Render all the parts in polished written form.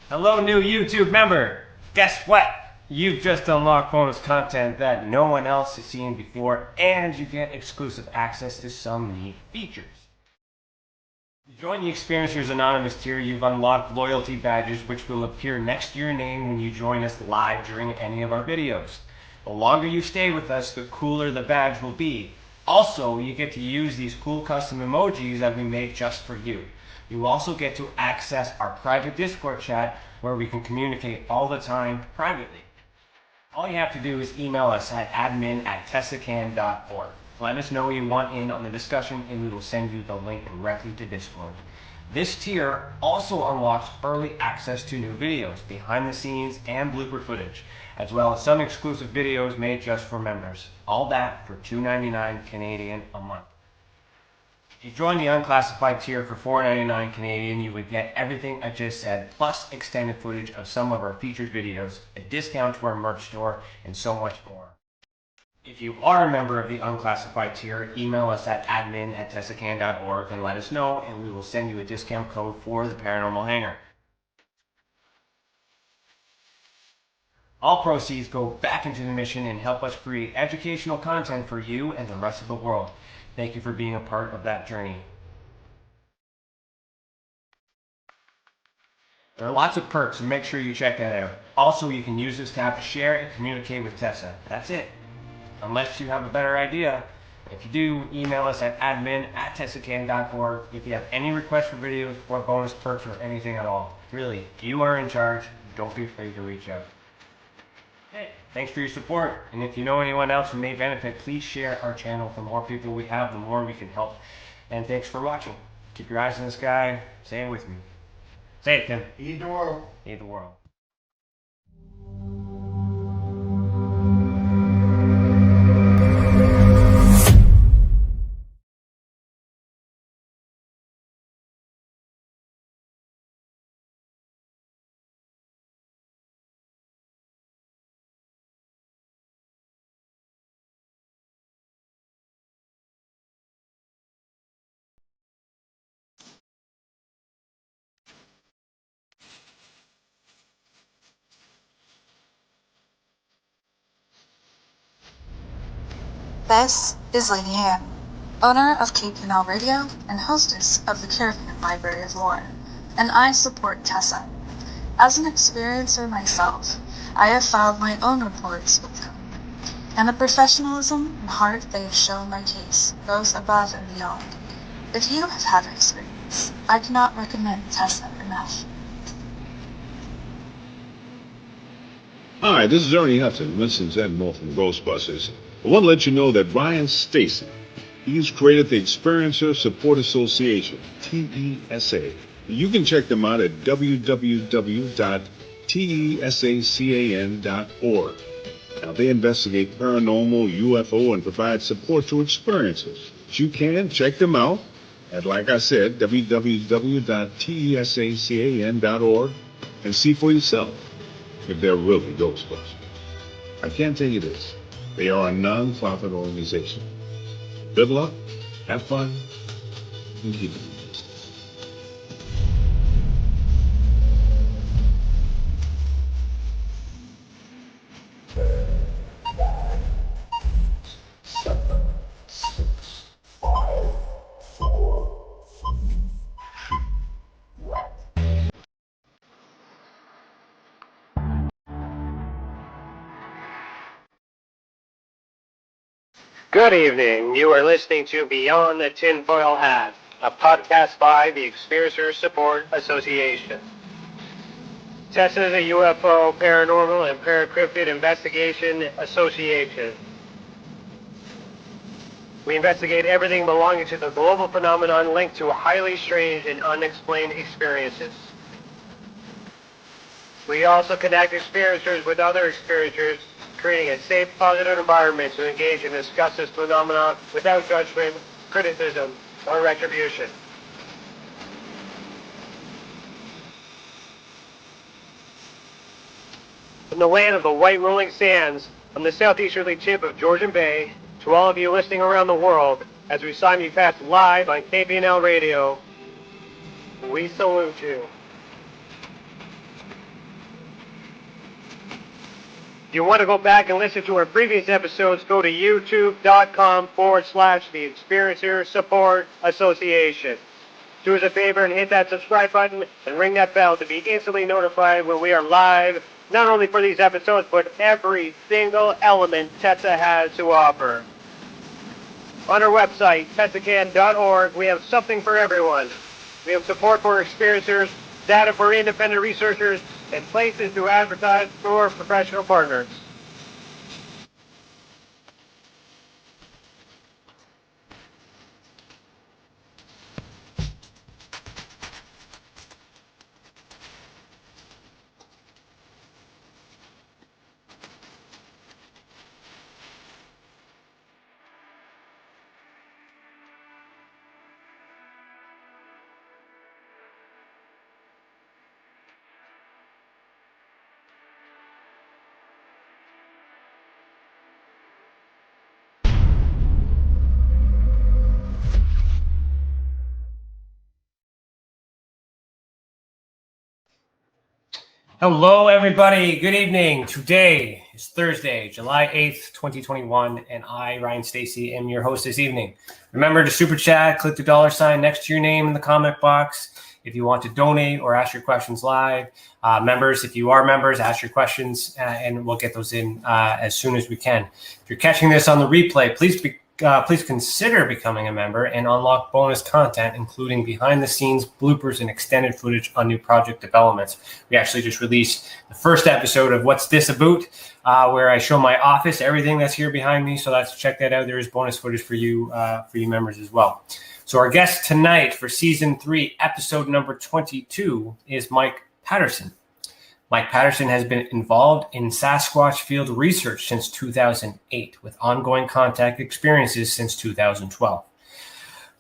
Hello, new YouTube member. Guess what? You've just unlocked bonus content that no one else has seen before, and you get exclusive access to some neat features. To join the Experiencers Anonymous tier, you've unlocked loyalty badges which will appear next to your name when you join us live during any of our videos. The longer you stay with us, the cooler the badge will be. Also, you get to use these cool custom emojis that we made just for you. You also get to access our private Discord chat where we can communicate all the time privately. All you have to do is email us at admin@tessacan.org. Let us know you want in on the discussion and we will send you the link directly to Discord. This tier also unlocks early access to new videos, behind the scenes and blooper footage, as well as some exclusive videos made just for members. All that for $2.99 Canadian a month. If you join the unclassified tier for $4.99 Canadian, you would get everything I just said, plus extended footage of some of our featured videos, a discount to our merch store, and so much more. If you are a member of the unclassified tier, email us at admin@tessacan.org and let us know, and we will send you a discount code for the Paranormal Hangar. All proceeds go back into the mission and help us create educational content for you and the rest of the world. Thank you for being a part of that journey. There are lots of perks, so make sure you check that out. Also, you can use this tab to share and communicate with Tessa. That's it. Unless you have a better idea. If you do, email us at admin@tessacan.org if you have any requests for videos or bonus perks or anything at all. Really, you are in charge. Don't be afraid to reach out. Hey, thanks for your support. And if you know anyone else who may benefit, please share our channel. The more people we have, the more we can help. And thanks for watching. Keep your eyes in the sky. Say it with me. Say it, Tim. Heed the world. Heed the world. This is Lady Anne, owner of KPNL Radio and hostess of the Caravan Library of Lore, and I support Tessa. As an experiencer myself, I have filed my own reports with them, and the professionalism and heart they have shown my case goes above and beyond. If you have had experience, I cannot recommend Tessa enough. Hi, this is Ernie Hudson, Winston's Admiral from Ghostbusters. I want to let you know that Brian Stacy, he's created the Experiencer Support Association, TESA. You can check them out at www.tesacan.org. Now, they investigate paranormal, UFO, and provide support to experiencers. You can check them out at, like I said, www.tesacan.org and see for yourself if they're really Ghostbusters. I can tell you this. They are a non-profit organization. Good luck, have fun, and keep it. Good evening. You are listening to Beyond the Tinfoil Hat, a podcast by the Experiencer Support Association. Tessa is a UFO, Paranormal, and Paracryptid Investigation Association. We investigate everything belonging to the global phenomenon linked to highly strange and unexplained experiences. We also connect experiencers with other experiencers, creating a safe, positive environment to engage and discuss this phenomenon without judgment, criticism, or retribution. From the land of the white rolling sands, from the southeasterly tip of Georgian Bay, to all of you listening around the world, as we simulcast live on KPNL Radio, we salute you. If you want to go back and listen to our previous episodes, go to youtube.com/The Experiencer Support Association. Do us a favor and hit that subscribe button and ring that bell to be instantly notified when we are live, not only for these episodes, but every single element Tessa has to offer. On our website, tessacan.org, we have something for everyone. We have support for experiencers, data for independent researchers, and places to advertise for professional partners. Hello, everybody. Good evening. Today is Thursday, July 8th, 2021, and I, Ryan Stacy, am your host this evening. Remember to super chat, click the $ next to your name in the comment box if you want to donate or ask your questions live. Members, if you are members, ask your questions, and we'll get those in as soon as we can. If you're catching this on the replay, please consider becoming a member and unlock bonus content, including behind-the-scenes bloopers and extended footage on new project developments. We actually just released the first episode of What's This About, where I show my office, everything that's here behind me. So check that out. There is bonus footage for you members as well. So our guest tonight for Season 3, Episode number 22, is Mike Paterson. Mike Paterson has been involved in Sasquatch field research since 2008, with ongoing contact experiences since 2012.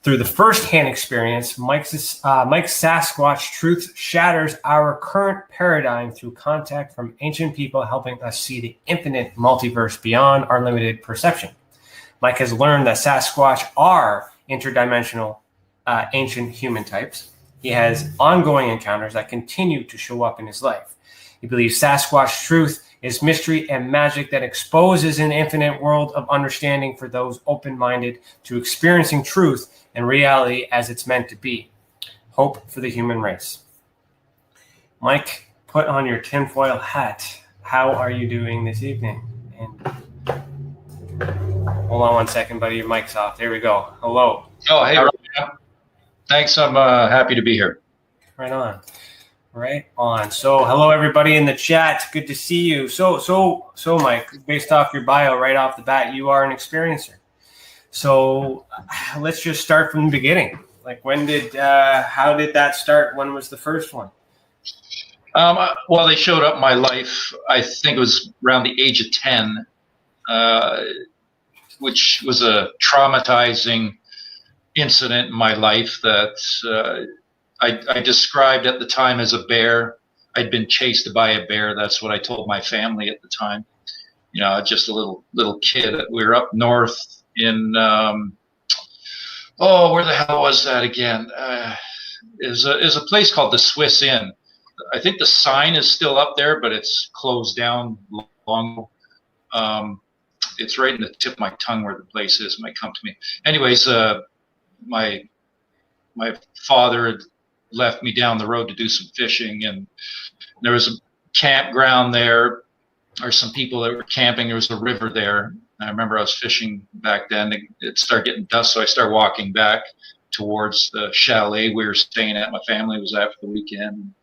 Through the first-hand experience, Mike's Sasquatch truth shatters our current paradigm through contact from ancient people, helping us see the infinite multiverse beyond our limited perception. Mike has learned that Sasquatch are interdimensional ancient human types. He has ongoing encounters that continue to show up in his life. He believes Sasquatch truth is mystery and magic that exposes an infinite world of understanding for those open-minded to experiencing truth and reality as it's meant to be. Hope for the human race. Mike, put on your tinfoil hat. How are you doing this evening? And hold on one second, buddy. Your mic's off. There we go. Hello. Oh, hey, Ryan. Thanks. I'm happy to be here. Right on. Right on. So, hello everybody in the chat. Good to see you. So, Mike, based off your bio right off the bat, you are an experiencer. So, let's just start from the beginning. Like, how did that start? When was the first one? Well, they showed up in my life. I think it was around the age of 10, which was a traumatizing incident in my life that I described at the time as a bear. I'd been chased by a bear. That's what I told my family at the time. You know, just a little kid. We were up north in, where the hell was that again? Is a place called the Swiss Inn. I think the sign is still up there, but it's closed down long. It's right in the tip of my tongue where the place is. It might come to me. Anyways, my father had left me down the road to do some fishing, and there was a campground there, or some people that were camping. There was a river there. I remember I was fishing back then. It started getting dusk, so I started walking back towards the chalet we were staying at. My family was at for the weekend,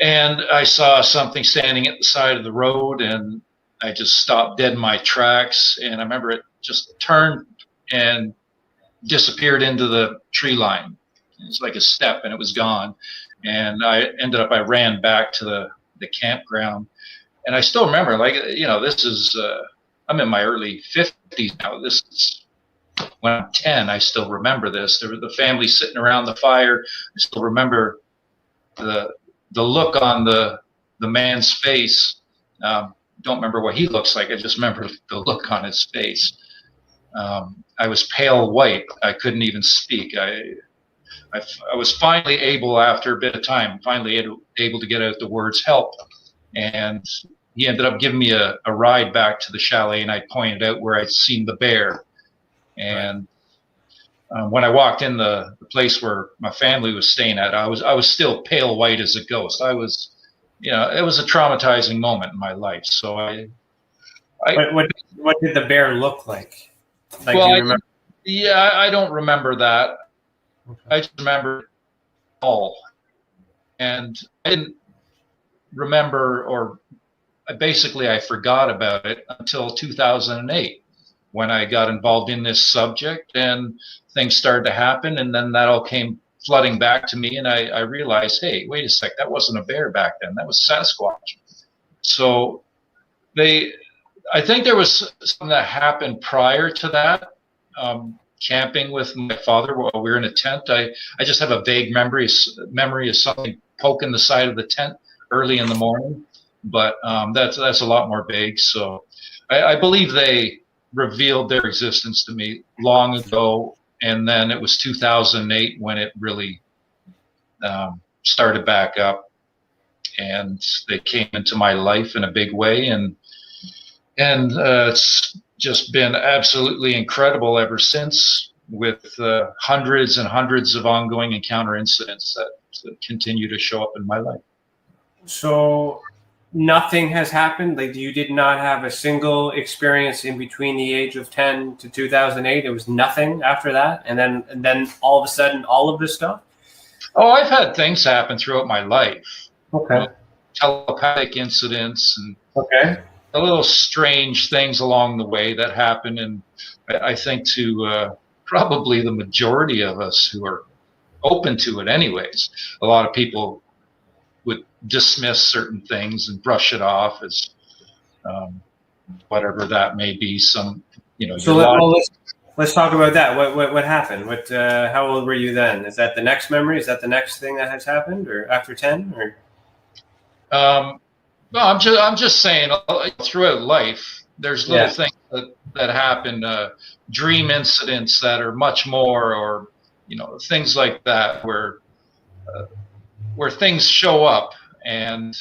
and I saw something standing at the side of the road, and I just stopped dead in my tracks. And I remember it just turned and disappeared into the tree line. It's like a step, and it was gone. And I ran back to the campground, and I still remember, like, you know, this is I'm in my early 50s now. This is when I'm 10. I still remember this. There was the family sitting around the fire. I still remember the look on the man's face. Don't remember what he looks like. I just remember the look on his face. I was pale white. I couldn't even speak. I was finally able, after a bit of time, able to get out the words help. And he ended up giving me a ride back to the chalet, and I pointed out where I'd seen the bear. And when I walked in the place where my family was staying at, I was still pale white as a ghost. I was, it was a traumatizing moment in my life. So what did the bear look like? Like, well, do you remember? I don't remember that. Okay. I just remember it all, and I didn't remember, or basically I forgot about it until 2008 when I got involved in this subject and things started to happen, and then that all came flooding back to me, and I realized, hey, wait a sec, that wasn't a bear back then, that was Sasquatch. So I think there was something that happened prior to that. Camping with my father while we were in a tent, I just have a vague memory of something poking the side of the tent early in the morning, but that's a lot more vague. So I believe they revealed their existence to me long ago, and then it was 2008 when it really started back up, and they came into my life in a big way, and it's just been absolutely incredible ever since, with hundreds and hundreds of ongoing encounter incidents that continue to show up in my life. So nothing has happened? Like, you did not have a single experience in between the age of 10 to 2008? It was nothing after that? And then all of a sudden, all of this stuff? Oh, I've had things happen throughout my life. Okay. Telepathic incidents and Okay. a little strange things along the way that happen. And I think to probably the majority of us who are open to it anyways, a lot of people would dismiss certain things and brush it off as whatever that may be. So let's talk about that. What happened? How old were you then? Is that the next memory? Is that the next thing that has happened, or after 10? Or no, I'm just saying, throughout life, there's little things that happen, dream incidents that are much more, or things like that, where things show up, and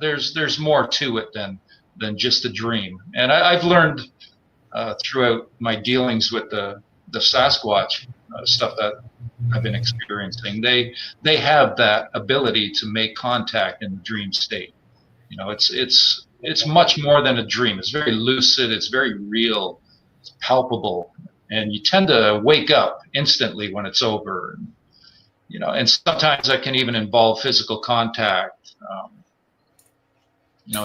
there's more to it than just a dream. And I've learned throughout my dealings with the Sasquatch stuff that I've been experiencing, they have that ability to make contact in the dream state. It's much more than a dream. It's very lucid. It's very real. It's palpable, and you tend to wake up instantly when it's over. And sometimes that can even involve physical contact.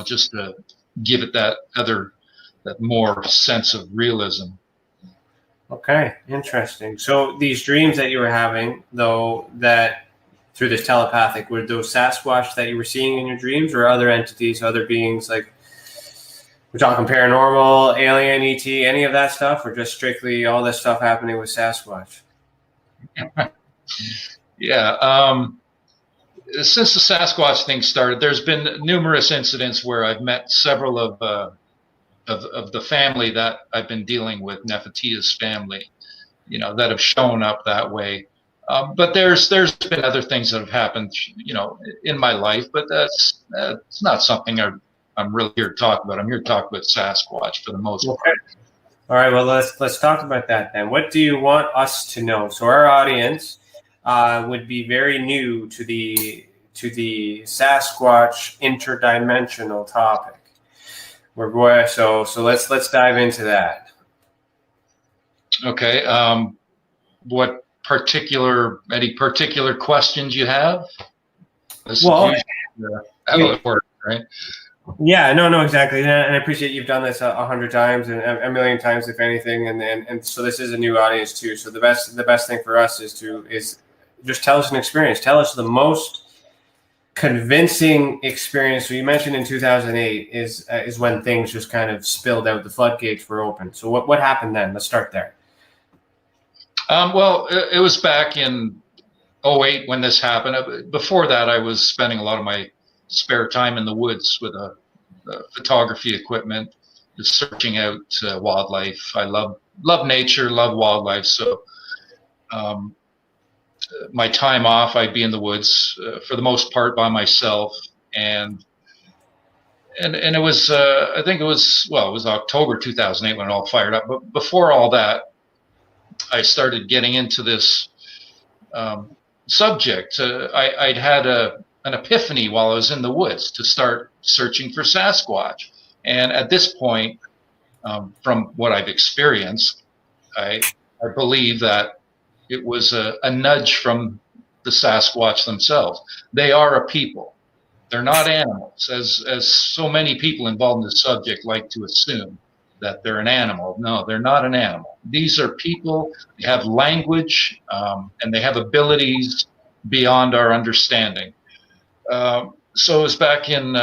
Just to give it that more sense of realism. Okay, interesting. So these dreams that you were having, though, that through this telepathic, were those Sasquatch that you were seeing in your dreams, or other entities, other beings, like we're talking paranormal, alien, ET, any of that stuff, or just strictly all this stuff happening with Sasquatch? Yeah. Since the Sasquatch thing started, there's been numerous incidents where I've met several of the family that I've been dealing with, Nefertiti's family, that have shown up that way. But there's been other things that have happened, in my life, but that's not something I'm really here to talk about. I'm here to talk about Sasquatch for the most part. All right. Well, let's talk about that then. What do you want us to know? So our audience would be very new to the Sasquatch interdimensional topic. We're going so let's dive into that. Okay. Any particular questions you have? Well, how it works, right? Yeah, no, exactly. And I appreciate you've done this 100 times and a million times, if anything. And so this is a new audience too. So the best thing for us is just tell us an experience. Tell us the most convincing experience. So you mentioned in 2008 is when things just kind of spilled out. The floodgates were open. So what happened then? Let's start there. Well, it was back in 2008 when this happened. Before that, I was spending a lot of my spare time in the woods with a photography equipment, just searching out wildlife. I love nature, love wildlife. So my time off, I'd be in the woods for the most part by myself. And and it was I think it was October 2008 when it all fired up. But before all that, I started getting into this subject. I'd had an epiphany while I was in the woods to start searching for Sasquatch, and at this point, from what I've experienced, I believe that it was a nudge from the Sasquatch themselves. They are a people. They're not animals, as so many people involved in the subject like to assume that they're an animal. No, they're not an animal. These are people. They have language, and they have abilities beyond our understanding. So it was back in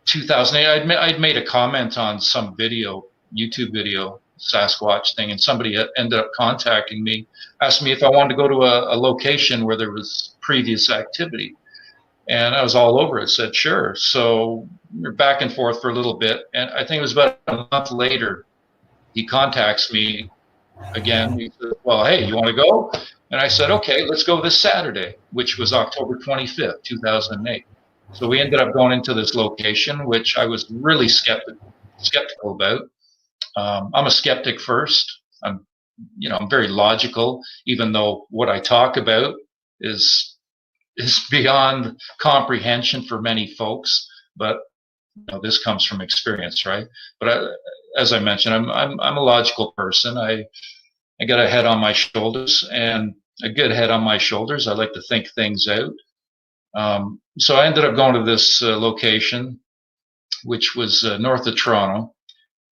2008. I'd made a comment on some YouTube video, Sasquatch thing, and somebody ended up contacting me, asked me if I wanted to go to a location where there was previous activity. And I was all over it, said sure. So we're back and forth for a little bit. And I think it was about a month later, he contacts me again. He said, well, hey, you want to go? And I said, okay, let's go this Saturday, which was October 25th, 2008. So we ended up going into this location, which I was really skeptical about. I'm a skeptic first. I'm very logical, even though what I talk about is beyond comprehension for many folks. But this comes from experience, right? But as I mentioned, I'm a logical person. I got a head on my shoulders, and a good head on my shoulders. I like to think things out. So I ended up going to this location, which was north of Toronto,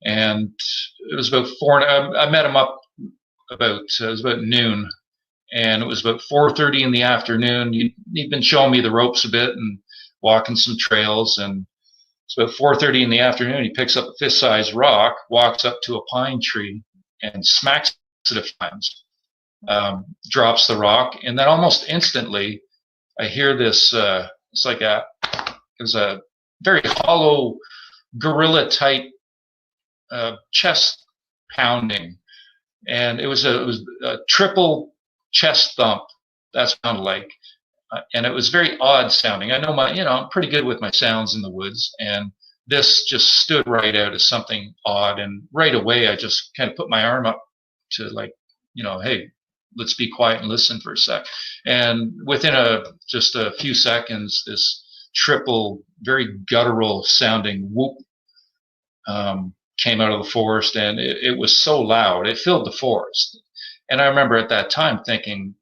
and it was about I met him up about it was about noon, and it was about 4:30 in the afternoon. He'd been showing me the ropes a bit and walking some trails, and it's about 4:30 in the afternoon. He picks up a fist-sized rock, walks up to a pine tree, and smacks it a few times. Drops the rock, and then almost instantly, I hear this. It was a very hollow, gorilla-type chest pounding, and it was a triple chest thump. That sounded like, and it was very odd sounding. I know I'm pretty good with my sounds in the woods, and this just stood right out as something odd. And right away, I just kind of put my arm up to hey, let's be quiet and listen for a sec. And within just a few seconds, this triple, very guttural sounding whoop came out of the forest, and it was so loud, it filled the forest. And I remember at that time thinking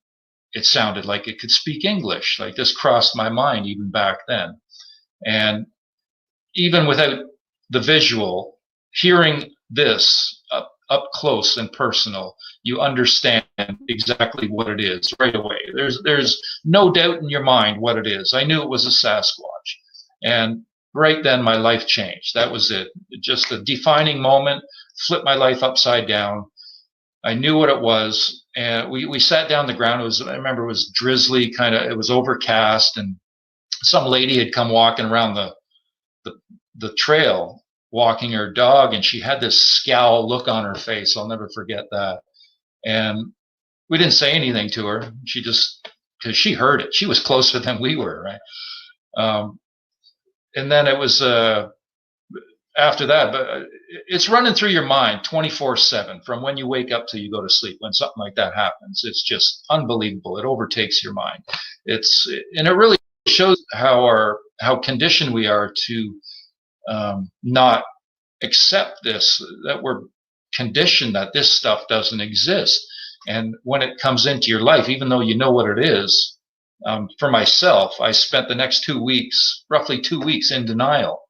it sounded like it could speak English. Like, this crossed my mind even back then. And even without the visual, hearing this up close and personal, you understand exactly what it is right away. There's no doubt in your mind what it is. I knew it was a Sasquatch. And right then my life changed. That was it. Just a defining moment, flipped my life upside down. I knew what it was, and we sat down the ground. I remember it was drizzly, it was overcast, and some lady had come walking around the trail, walking her dog, and she had this scowl look on her face. I'll never forget that. And we didn't say anything to her. She just, because she heard it. She was closer than we were, right? And then it was after that, but it's running through your mind 24/7 from when you wake up till you go to sleep. When something like that happens, it's just unbelievable. It overtakes your mind. And it really shows how conditioned we are to not accept this, that we're conditioned that this stuff doesn't exist. And when it comes into your life, even though you know what it is, for myself, I spent the next roughly 2 weeks in denial,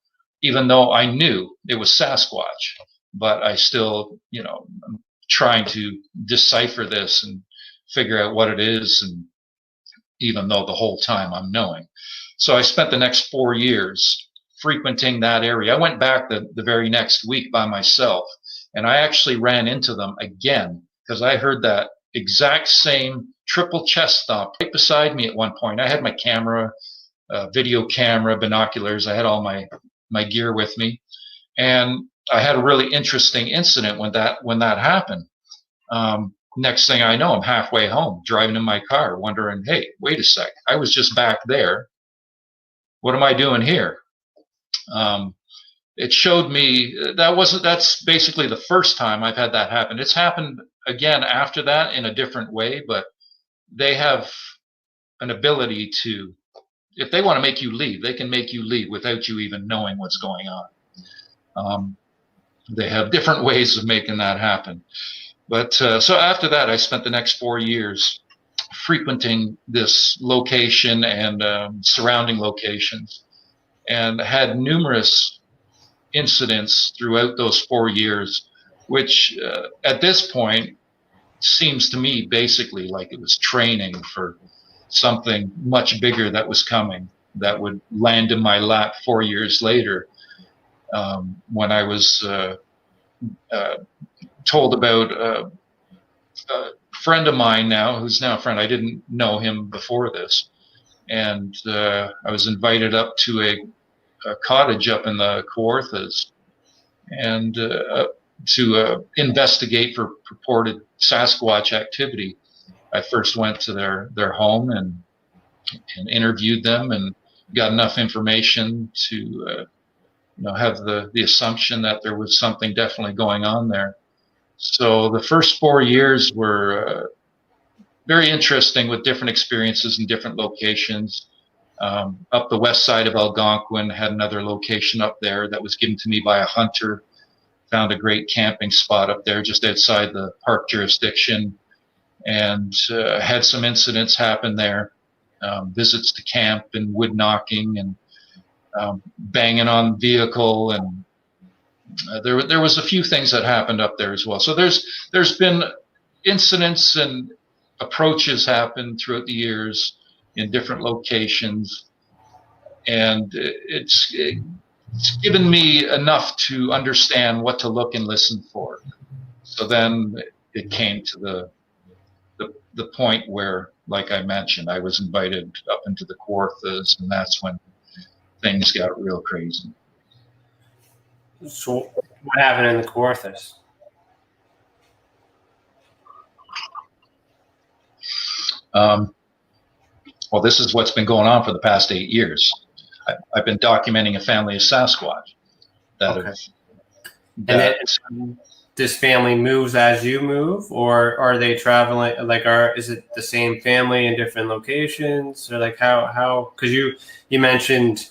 even though I knew it was Sasquatch. But I still, I'm trying to decipher this and figure out what it is, and even though the whole time I'm knowing. So I spent the next 4 years frequenting that area. I went back the very next week by myself, and I actually ran into them again because I heard that exact same triple chest thump right beside me at one point. I had my camera, video camera, binoculars. I had all my gear with me, and I had a really interesting incident when that happened. Next thing I know, I'm halfway home, driving in my car, wondering, hey, wait a sec, I was just back there. What am I doing here? It showed me that's basically the first time I've had that happen. It's happened again after that in a different way, but they have an ability to, if they want to make you leave, they can make you leave without you even knowing what's going on. They have different ways of making that happen. But so after that, I spent the next 4 years frequenting this location and surrounding locations, and had numerous incidents throughout those 4 years, which at this point seems to me basically like it was training for something much bigger that was coming, that would land in my lap 4 years later, when I was told about a friend of mine now, who's now a friend. I didn't know him before this, and I was invited up to a cottage up in the Kawarthas, and to investigate for purported Sasquatch activity. I first went to their home and interviewed them, and got enough information to have the assumption that there was something definitely going on there. So the first 4 years were very interesting, with different experiences in different locations. Up the west side of Algonquin, had another location up there that was given to me by a hunter. Found a great camping spot up there just outside the park jurisdiction, and had some incidents happen there. Visits to camp and wood knocking and banging on vehicle, and there was a few things that happened up there as well. So there's been incidents and approaches happened throughout the years in different locations, and it's given me enough to understand what to look and listen for. So then it came to the point where, like I mentioned, I was invited up into the Kawarthas, and that's when things got real crazy. So what happened in the Kawarthas? Well, this is what's been going on for the past 8 years. I've been documenting a family of Sasquatch that Okay. have. And then this family moves as you move, or are they traveling? Like, is it the same family in different locations, or like how? Because you mentioned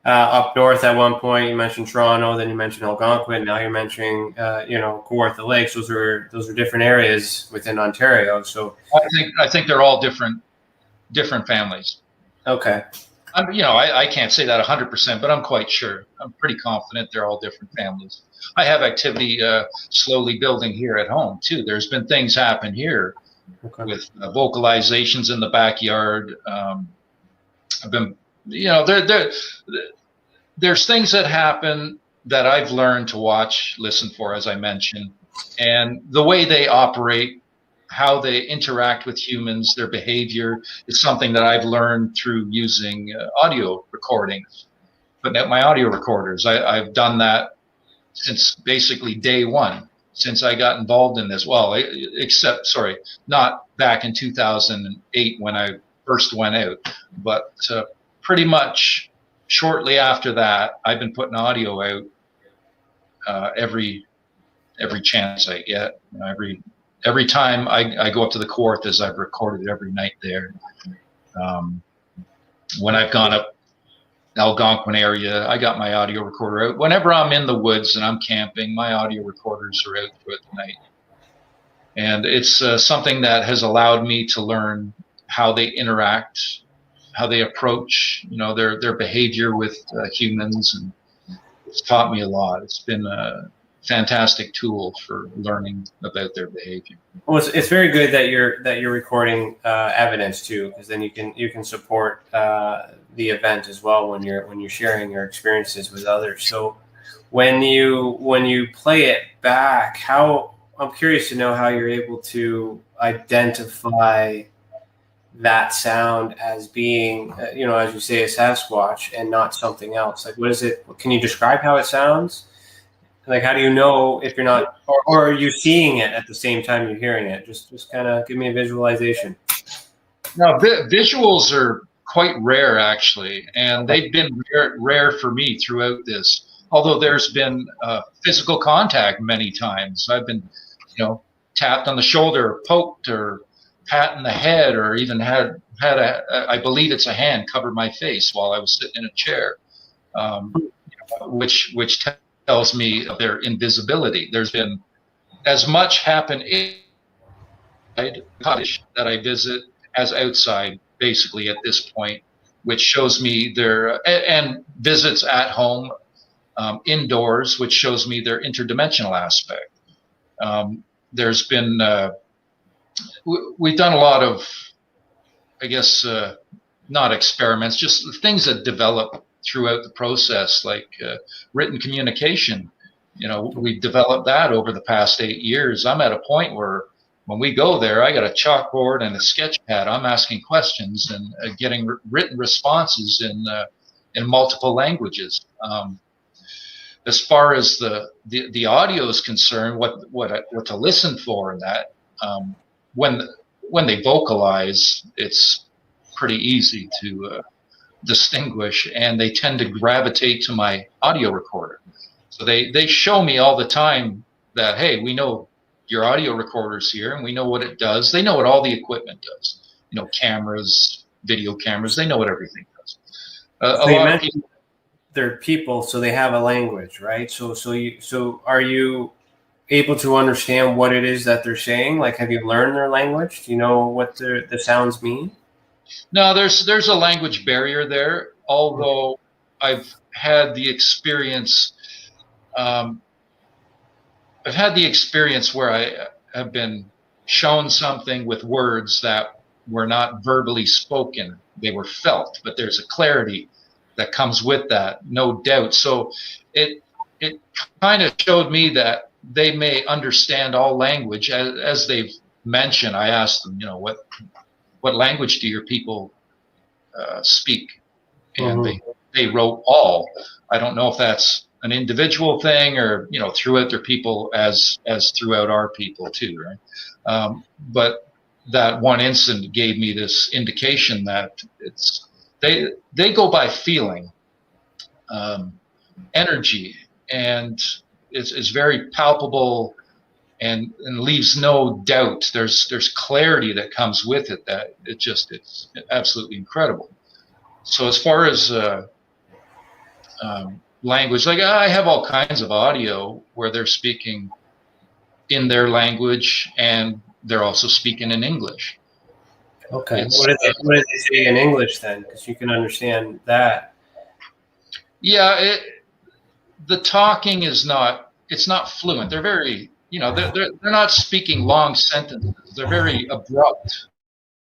up north at one point, you mentioned Toronto, then you mentioned Algonquin, now you're mentioning Kawartha Lakes. Those are different areas within Ontario. So I think they're all different families. Okay. I can't say that 100%, but I'm quite sure. I'm pretty confident they're all different families. I have activity slowly building here at home too. There's been things happen here with vocalizations in the backyard. I've been, there's things that happen that I've learned to watch, listen for, as I mentioned, and the way they operate, how they interact with humans, their behavior is something that I've learned through using audio recordings. Putting out my audio recorders. I've done that since basically day one, since I got involved in this. Well, not back in 2008 when I first went out, but pretty much shortly after that, I've been putting audio out every chance I get. Every time I go up to the Kawarthas, I've recorded every night there. When I've gone up Algonquin area, I got my audio recorder out. Whenever I'm in the woods and I'm camping, my audio recorders are out throughout the night. And it's something that has allowed me to learn how they interact, how they approach, their behavior with humans, and it's taught me a lot. It's been a fantastic tool for learning about their behavior. Well, it's very good that you're recording evidence too, because then you can support the event as well when you're sharing your experiences with others. So when you play it back, I'm curious to know how you're able to identify that sound as being, as you say, a Sasquatch and not something else. Like, what is it? Can you describe how it sounds? Like, how do you know if you're not, or are you seeing it at the same time you're hearing it? Just kind of give me a visualization. No, visuals are quite rare actually, and they've been rare for me throughout this. Although there's been physical contact many times. I've been, tapped on the shoulder, poked, or pat in the head, or even had I believe it's a hand covered my face while I was sitting in a chair, which tells me of their invisibility. There's been as much happen inside the cottage that I visit as outside, basically at this point, which shows me their and visits at home, indoors, which shows me their interdimensional aspect. There's been we've done a lot of, I guess, not experiments, just things that develop throughout the process, like written communication. We've developed that over the past 8 years. I'm at a point where when we go there, I got a chalkboard and a sketch pad. I'm asking questions and getting written responses in multiple languages. As far as the audio is concerned, what to listen for in that, when they vocalize, it's pretty easy to distinguish, and they tend to gravitate to my audio recorder. So they show me all the time that, hey, we know your audio recorder's here, and we know what it does. They know what all the equipment does. Cameras, video cameras. They know what everything does. A lot of people. They're people, so they have a language, right? So are you able to understand what it is that they're saying? Like, have you learned their language? Do you know what the sounds mean? No, there's a language barrier there. Although I've had the experience. I've had the experience where I have been shown something with words that were not verbally spoken. They were felt, but there's a clarity that comes with that, no doubt. So it kind of showed me that they may understand all language. As they've mentioned, I asked them, what language do your people speak? And they wrote all. I don't know if that's an individual thing or, throughout their people as throughout our people too, right? But that one incident gave me this indication that they go by feeling, energy, and it's very palpable and leaves no doubt. There's clarity that comes with it that it's absolutely incredible. So as far as language, like I have all kinds of audio where they're speaking in their language and they're also speaking in English. Okay. What do they say in English then? Because you can understand that. Yeah, the talking is it's not fluent. They're very, they're not speaking long sentences. They're very abrupt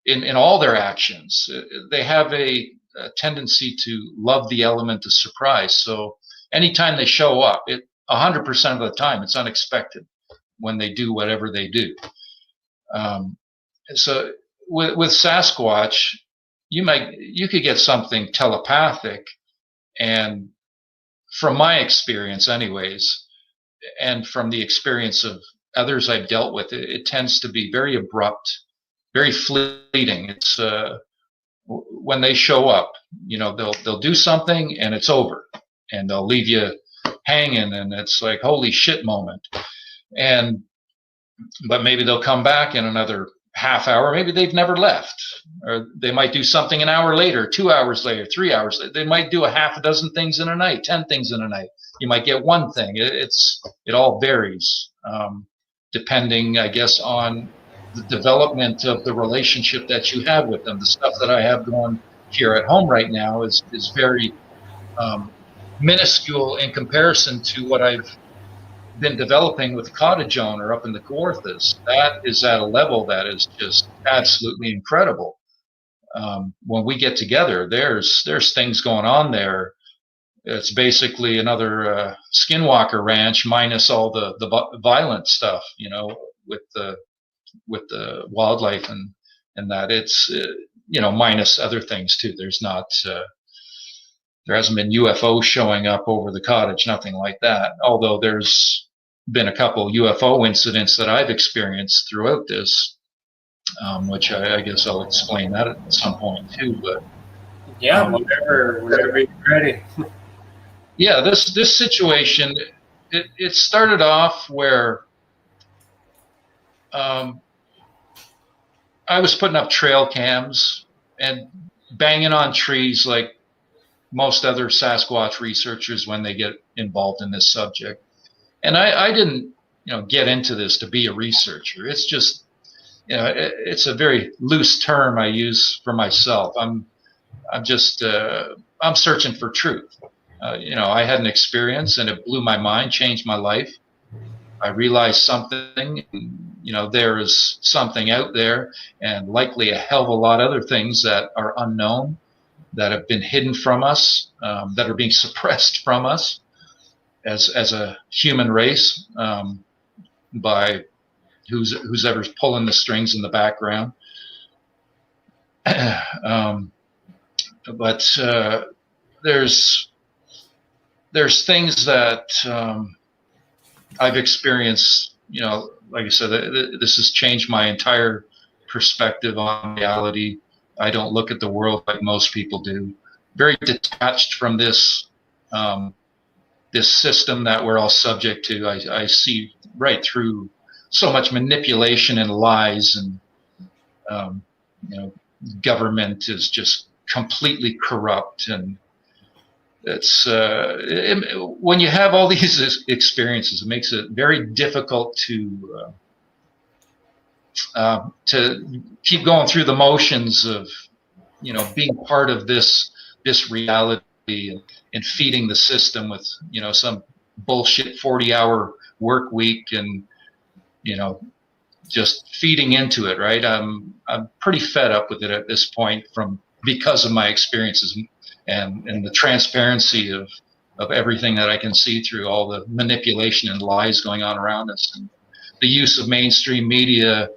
in all their actions. They have a tendency to love the element of surprise. So anytime they show up, 100% of the time, it's unexpected when they do whatever they do. So with Sasquatch, you could get something telepathic, and from my experience anyways, and from the experience of others I've dealt with, it tends to be very abrupt, very fleeting. It's when they show up, they'll do something and it's over, and they'll leave you hanging, and it's like, holy shit moment. But maybe they'll come back in another half hour. Maybe they've never left, or they might do something an hour later, 2 hours later, 3 hours later. They might do a half a dozen things in a night, 10 things in a night. You might get one thing. It all varies, depending, I guess, on the development of the relationship that you have with them. The stuff that I have going here at home right now is very minuscule in comparison to what I've been developing with the cottage owner up in the Kawarthas. That is at a level that is just absolutely incredible. When we get together, there's things going on there. It's basically another Skinwalker Ranch minus all the violent stuff, with the wildlife and that. It's minus other things too. There's not there hasn't been UFO showing up over the cottage, nothing like that. Although there's been a couple UFO incidents that I've experienced throughout this, which I guess I'll explain that at some point too. But Yeah, whenever you're ready. Yeah, this situation, it started off where I was putting up trail cams and banging on trees like most other Sasquatch researchers when they get involved in this subject. And I didn't, get into this to be a researcher. It's just, it's a very loose term I use for myself. I'm just, I'm searching for truth. I had an experience and it blew my mind, changed my life. I realized something, there is something out there, and likely a hell of a lot of other things that are unknown, that have been hidden from us, that are being suppressed from us as a human race, by who's ever's pulling the strings in the background. But there's things that I've experienced, like I said, this has changed my entire perspective on reality. I don't look at the world like most people do. Very detached from this this system that we're all subject to. I see right through so much manipulation and lies, and government is just completely corrupt. And it's when you have all these experiences, it makes it very difficult to keep going through the motions of being part of this reality, and feeding the system with some bullshit 40-hour work week, and just feeding into it, right? I'm pretty fed up with it at this point, because of my experiences and the transparency of everything that I can see through all the manipulation and lies going on around us, and the use of mainstream media,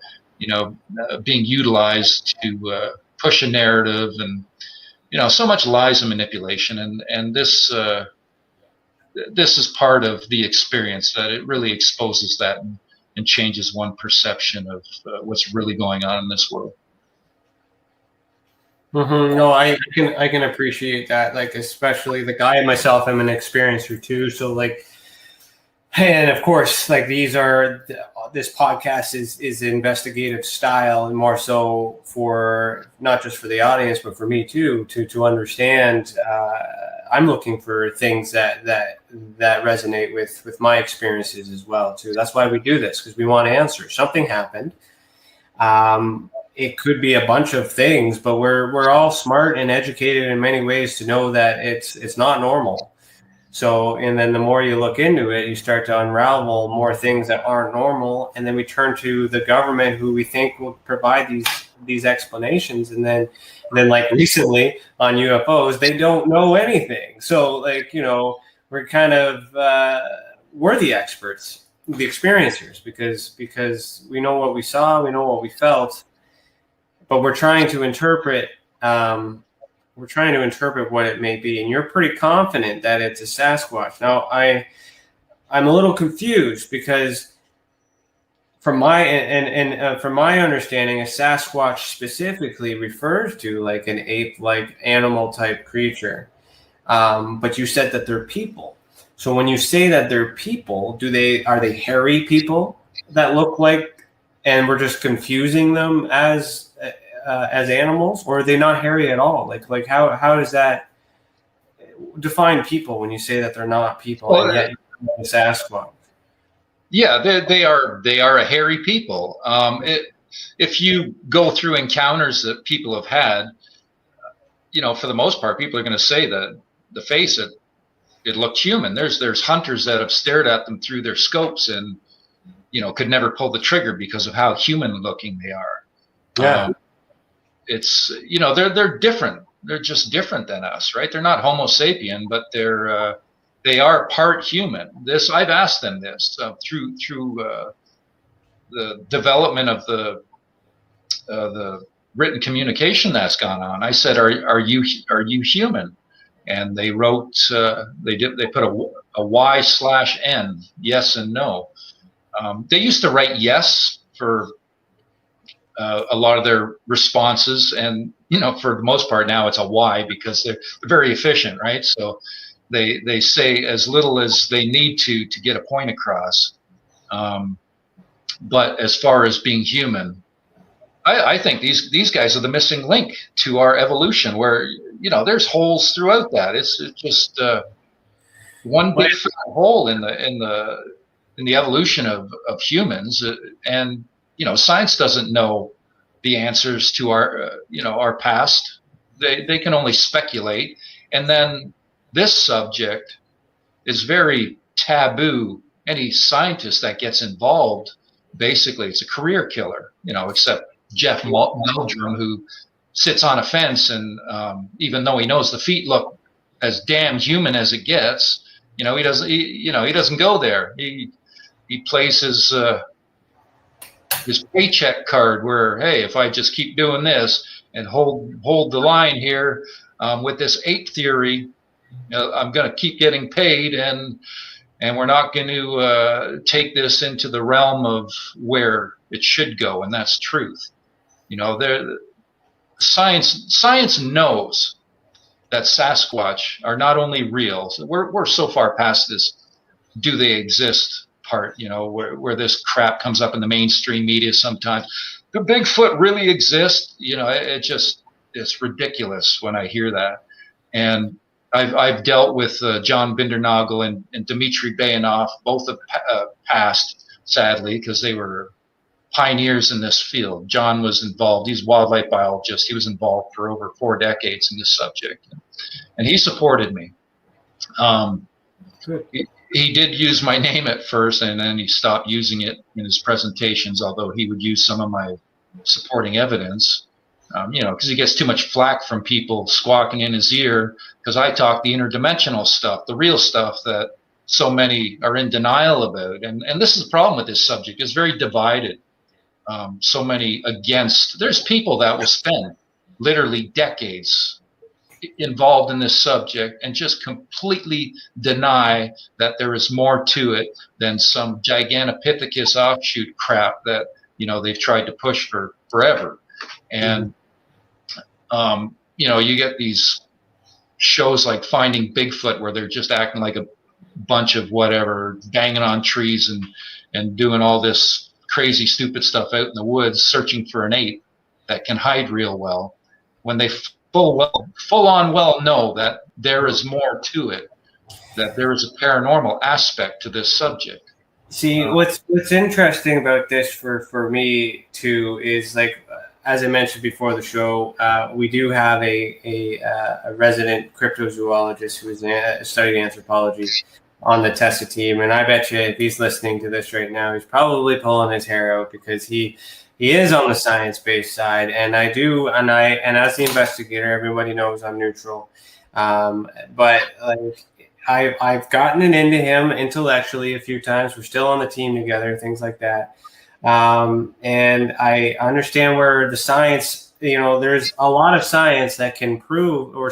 being utilized to push a narrative, and so much lies and manipulation, and this is part of the experience, that it really exposes that, and changes one perception of what's really going on in this world. Mm-hmm. No, I can appreciate that. Like, especially the guy myself, I'm an experiencer too. So like, and of course, like this podcast is investigative style, and more so for not just for the audience, but for me too, to understand. I'm looking for things that resonate with my experiences as well too. That's why we do this, because we want answers. Something happened. It could be a bunch of things, but we're all smart and educated in many ways to know that it's not normal. So, and then the more you look into it, you start to unravel more things that aren't normal, and then we turn to the government, who we think will provide these explanations, and then like recently on UFOs, they don't know anything. So like, we're kind of we're the experts, the experiencers, because we know what we saw, we know what we felt, but we're trying to interpret what it may be. And you're pretty confident that it's a Sasquatch. Now I'm a little confused, because from my from my understanding, a Sasquatch specifically refers to like an ape-like animal type creature. But you said that they're people. So when you say that they're people, are they hairy people that look like, and we're just confusing them as animals, or are they not hairy at all? Like how does that define people when you say that they're not people, well, and yet you're a Sasquatch? Yeah, they are a hairy people. If you go through encounters that people have had, for the most part, people are going to say that the face, it looked human. There's hunters that have stared at them through their scopes and could never pull the trigger because of how human looking they are. Yeah. It's they're different. They're just different than us, right? They're not Homo sapien, but they are part human. I've asked them this through the development of the written communication that's gone on. I said, "Are you human?" And they wrote, they put a Y/N, yes and no. They used to write yes for a lot of their responses. And, for the most part now it's a why, because they're very efficient, right? So they say as little as they need to get a point across. But as far as being human, I think these guys are the missing link to our evolution, where, there's holes throughout that. It's just one big hole in the evolution of humans. And, science doesn't know the answers to our past. They can only speculate. And then this subject is very taboo. Any scientist that gets involved, basically it's a career killer, except Jeff Meldrum, who sits on a fence, and even though he knows the feet look as damn human as it gets, he doesn't go there. He plays his paycheck card, where, hey, if I just keep doing this and hold the line here with this ape theory, I'm going to keep getting paid, and we're not going to take this into the realm of where it should go, and that's truth. Science knows that Sasquatch are not only real. So we're so far past this "do they exist" part, where this crap comes up in the mainstream media sometimes. Do Bigfoot really exist? It's ridiculous when I hear that. And I've dealt with John Bindernagel and Dmitry Bayanov. Both have passed, sadly, because they were pioneers in this field. John was involved. He's a wildlife biologist. He was involved for over 4 decades in this subject, and he supported me. He did use my name at first, and then he stopped using it in his presentations, although he would use some of my supporting evidence, because he gets too much flack from people squawking in his ear, because I talk the interdimensional stuff, the real stuff that so many are in denial about. And this is the problem with this subject. It's very divided. So many against. There's people that will spend literally decades involved in this subject and just completely deny that there is more to it than some Gigantopithecus offshoot crap that they've tried to push for forever. And you get these shows like Finding Bigfoot, where they're just acting like a bunch of whatever, banging on trees and doing all this crazy stupid stuff out in the woods, searching for an ape that can hide real well, when they full on know that there is more to it, that there is a paranormal aspect to this subject. See, what's interesting about this for me too is, like, as I mentioned before the show, we do have a resident cryptozoologist who is studying anthropology on the Tessa team, and I bet you if he's listening to this right now, he's probably pulling his hair out, because he is on the science-based side, and as the investigator, everybody knows I'm neutral, but like I've gotten it into him intellectually a few times. We're still on the team together, things like that, and I understand where the science, there's a lot of science that can prove or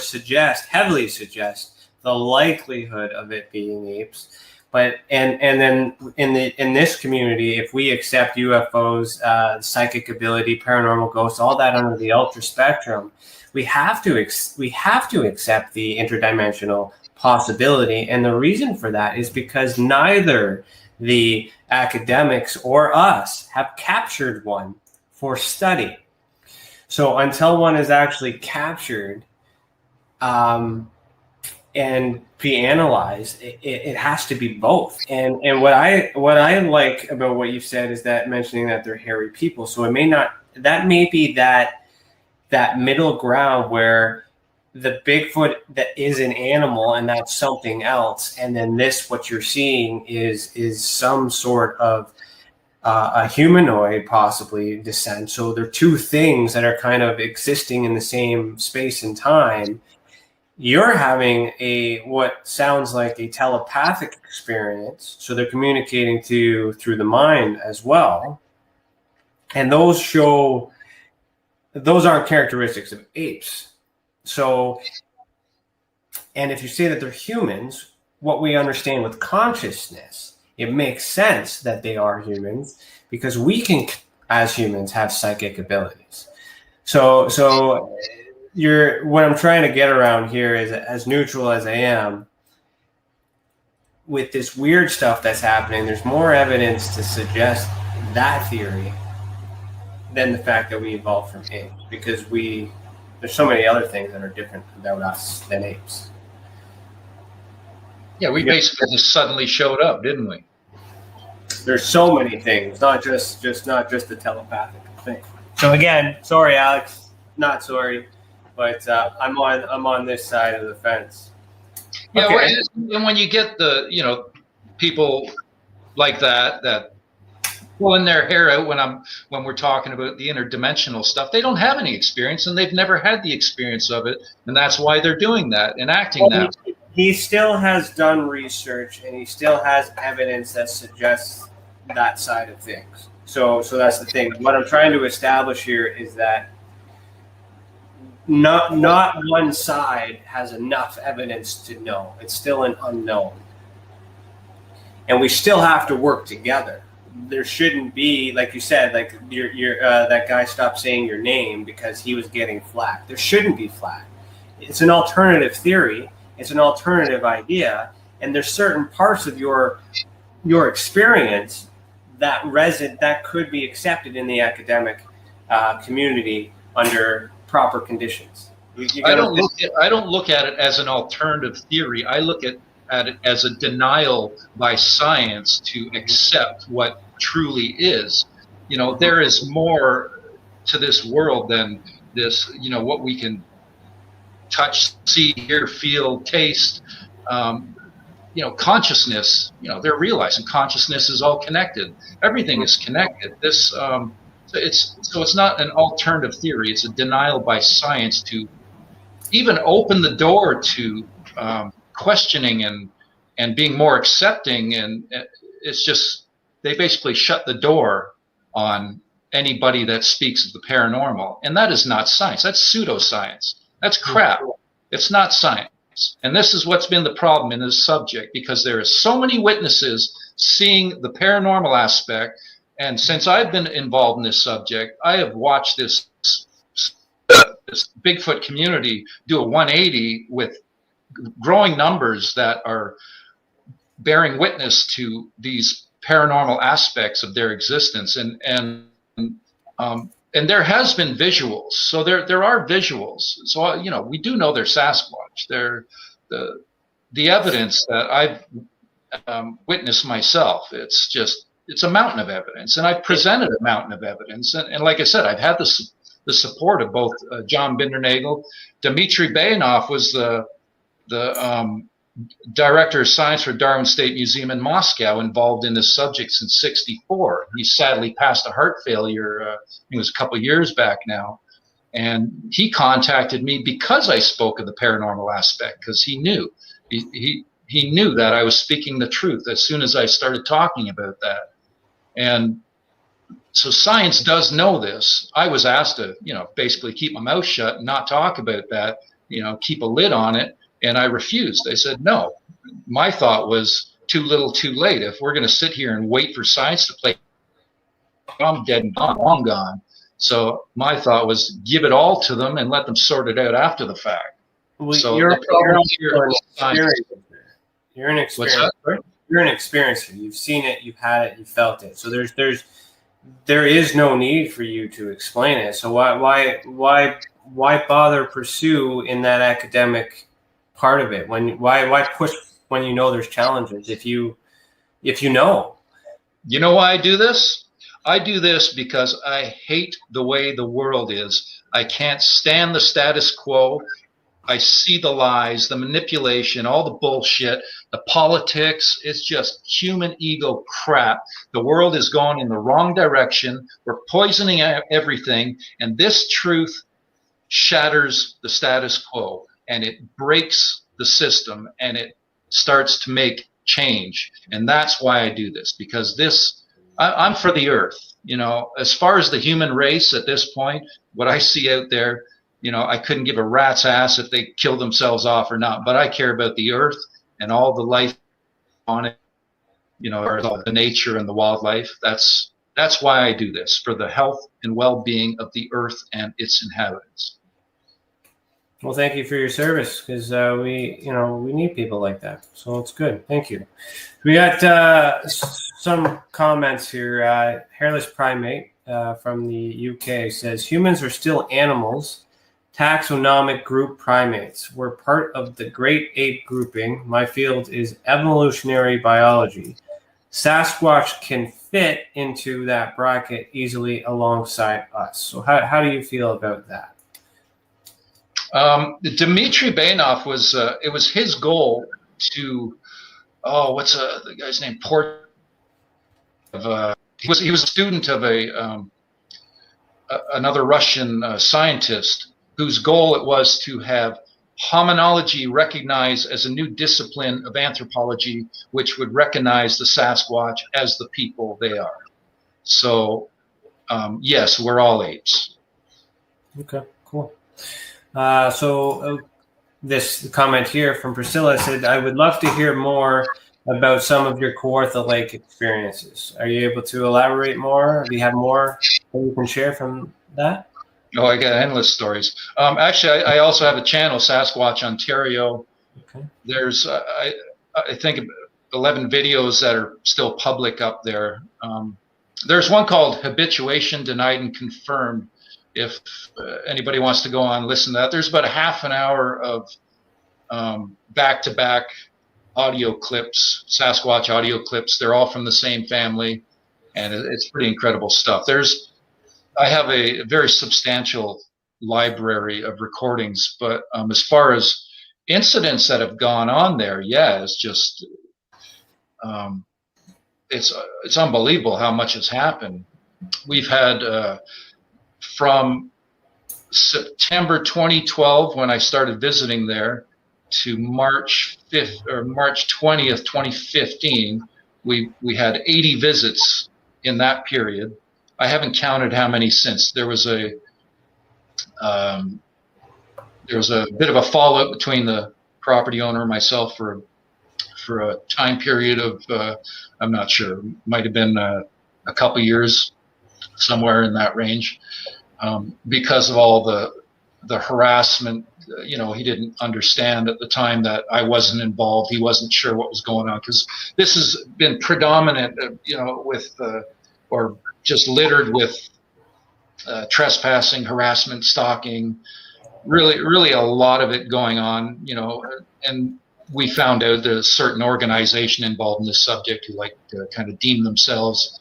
heavily suggest the likelihood of it being apes. But and then in this community, if we accept UFOs, psychic ability, paranormal ghosts, all that under the ultra spectrum, we have to accept the interdimensional possibility. And the reason for that is because neither the academics or us have captured one for study. So until one is actually captured and be analyzed, it has to be both. And what I like about what you've said is that mentioning that they're hairy people. So it may be that middle ground where the Bigfoot that is an animal and that's something else, and then what you're seeing is some sort of a humanoid, possibly descent. So they're two things that are kind of existing in the same space and time. You're having what sounds like a telepathic experience, so they're communicating through the mind as well, and those aren't characteristics of apes. So, and if you say that they're humans, what we understand with consciousness, it makes sense that they are humans, because we can as humans have psychic abilities. So what I'm trying to get around here is, as neutral as I am, with this weird stuff that's happening, there's more evidence to suggest that theory than the fact that we evolved from apes, because there's so many other things that are different about us than apes. Yeah, we basically just suddenly showed up, didn't we? There's so many things, not just the telepathic thing. So again, sorry, Alex, not sorry, but I'm on this side of the fence. Yeah, okay. And when you get the people like that pulling their hair out when we're talking about the interdimensional stuff, they don't have any experience, and they've never had the experience of it, and that's why they're doing that and acting that. He still has done research, and he still has evidence that suggests that side of things. So that's the thing. What I'm trying to establish here is that not one side has enough evidence to know. It's still an unknown, and we still have to work together. There shouldn't be, like you said, like that guy stopped saying your name because he was getting flack. There shouldn't be flack. It's an alternative theory. It's an alternative idea, and there's certain parts of your experience that could be accepted in the academic community under proper conditions. I don't look at it as an alternative theory. I look at it as a denial by science to accept what truly is. There is more to this world than this, what we can touch, see, hear, feel, taste. Consciousness, they're realizing consciousness is all connected. Everything is connected. It's not an alternative theory. It's a denial by science to even open the door to questioning and being more accepting. And it's just, they basically shut the door on anybody that speaks of the paranormal. And that is not science. That's pseudoscience. That's crap. It's not science. And this is what's been the problem in this subject, because there are so many witnesses seeing the paranormal aspect. And since I've been involved in this subject, I have watched this Bigfoot community do a 180 with growing numbers that are bearing witness to these paranormal aspects of their existence. And there has been visuals. So there are visuals. So, we do know they're Sasquatch. They're the evidence that I've witnessed myself. It's a mountain of evidence, and I've presented a mountain of evidence. And like I said, I've had the support of both John Bindernagel. Dmitry Bayanov was the director of science for Darwin State Museum in Moscow, involved in this subject since '64. He sadly passed a heart failure. It was a couple of years back now. And he contacted me because I spoke of the paranormal aspect, because he knew. He knew that I was speaking the truth as soon as I started talking about that. And so science does know this. I was asked to, basically keep my mouth shut and not talk about that, keep a lid on it. And I refused. I said, no. My thought was too little too late. If we're going to sit here and wait for science to play, I'm dead and gone, long gone. So my thought was give it all to them and let them sort it out after the fact. Well, so you're an experiencer. What's that? You're an experiencer. You've seen it, you've had it, you felt it. So there is no need for you to explain it. So why bother pursue in that academic part of it? Why push when you know there's challenges? If you know. You know why I do this? I do this because I hate the way the world is. I can't stand the status quo. I see the lies, the manipulation, all the bullshit, the politics. It's just human ego crap. The world is going in the wrong direction. We're poisoning everything. And this truth shatters the status quo, and it breaks the system, and it starts to make change. And that's why I do this, because I'm for the earth. As far as the human race at this point, what I see out there, I couldn't give a rat's ass if they kill themselves off or not, but I care about the earth and all the life on it, or the nature and the wildlife. That's That's why I do this, for the health and well-being of the earth and its inhabitants. Well, thank you for your service, because we need people like that. So it's good. Thank you. We got some comments here. Hairless Primate from the UK says, humans are still animals, taxonomic group primates. We're part of the great ape grouping. My field is evolutionary biology. Sasquatch can fit into that bracket easily alongside us. So how do you feel about that? Dmitry Bainov it was his goal to, what's the guy's name? He was a student of another Russian scientist whose goal it was to have hominology recognized as a new discipline of anthropology, which would recognize the Sasquatch as the people they are. So, yes, we're all apes. Okay, cool. This comment here from Priscilla said, I would love to hear more about some of your Kawartha Lake experiences. Are you able to elaborate more? Do you have more that you can share from that? Oh, I got endless stories. Actually, I also have a channel, Sasquatch Ontario. Okay. There's, I think, 11 videos that are still public up there. There's one called Habituation Denied and Confirmed. If anybody wants to go on and listen to that, there's about a half an hour of back-to-back audio clips, Sasquatch audio clips. They're all from the same family, and it's pretty incredible stuff. I have a very substantial library of recordings, but as far as incidents that have gone on there, yeah, it's just it's unbelievable how much has happened. We've had from September 2012, when I started visiting there, to March 5th or March 20th, 2015, we had 80 visits in that period. I haven't counted how many since. There was a bit of a fallout between the property owner and myself for a time period of I'm not sure, might have been a couple years, somewhere in that range, because of all the harassment. He didn't understand at the time that I wasn't involved. He wasn't sure what was going on, because this has been predominant, with or just littered with trespassing, harassment, stalking, really a lot of it going on, and we found out there's a certain organization involved in this subject who like to kind of deem themselves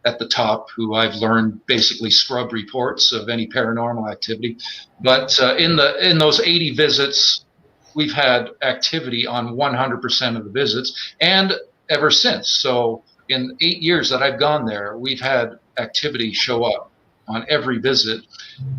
at the top, who I've learned basically scrub reports of any paranormal activity. But in those 80 visits, we've had activity on 100% of the visits, and ever since. So in 8 years that I've gone there, we've had activity show up on every visit.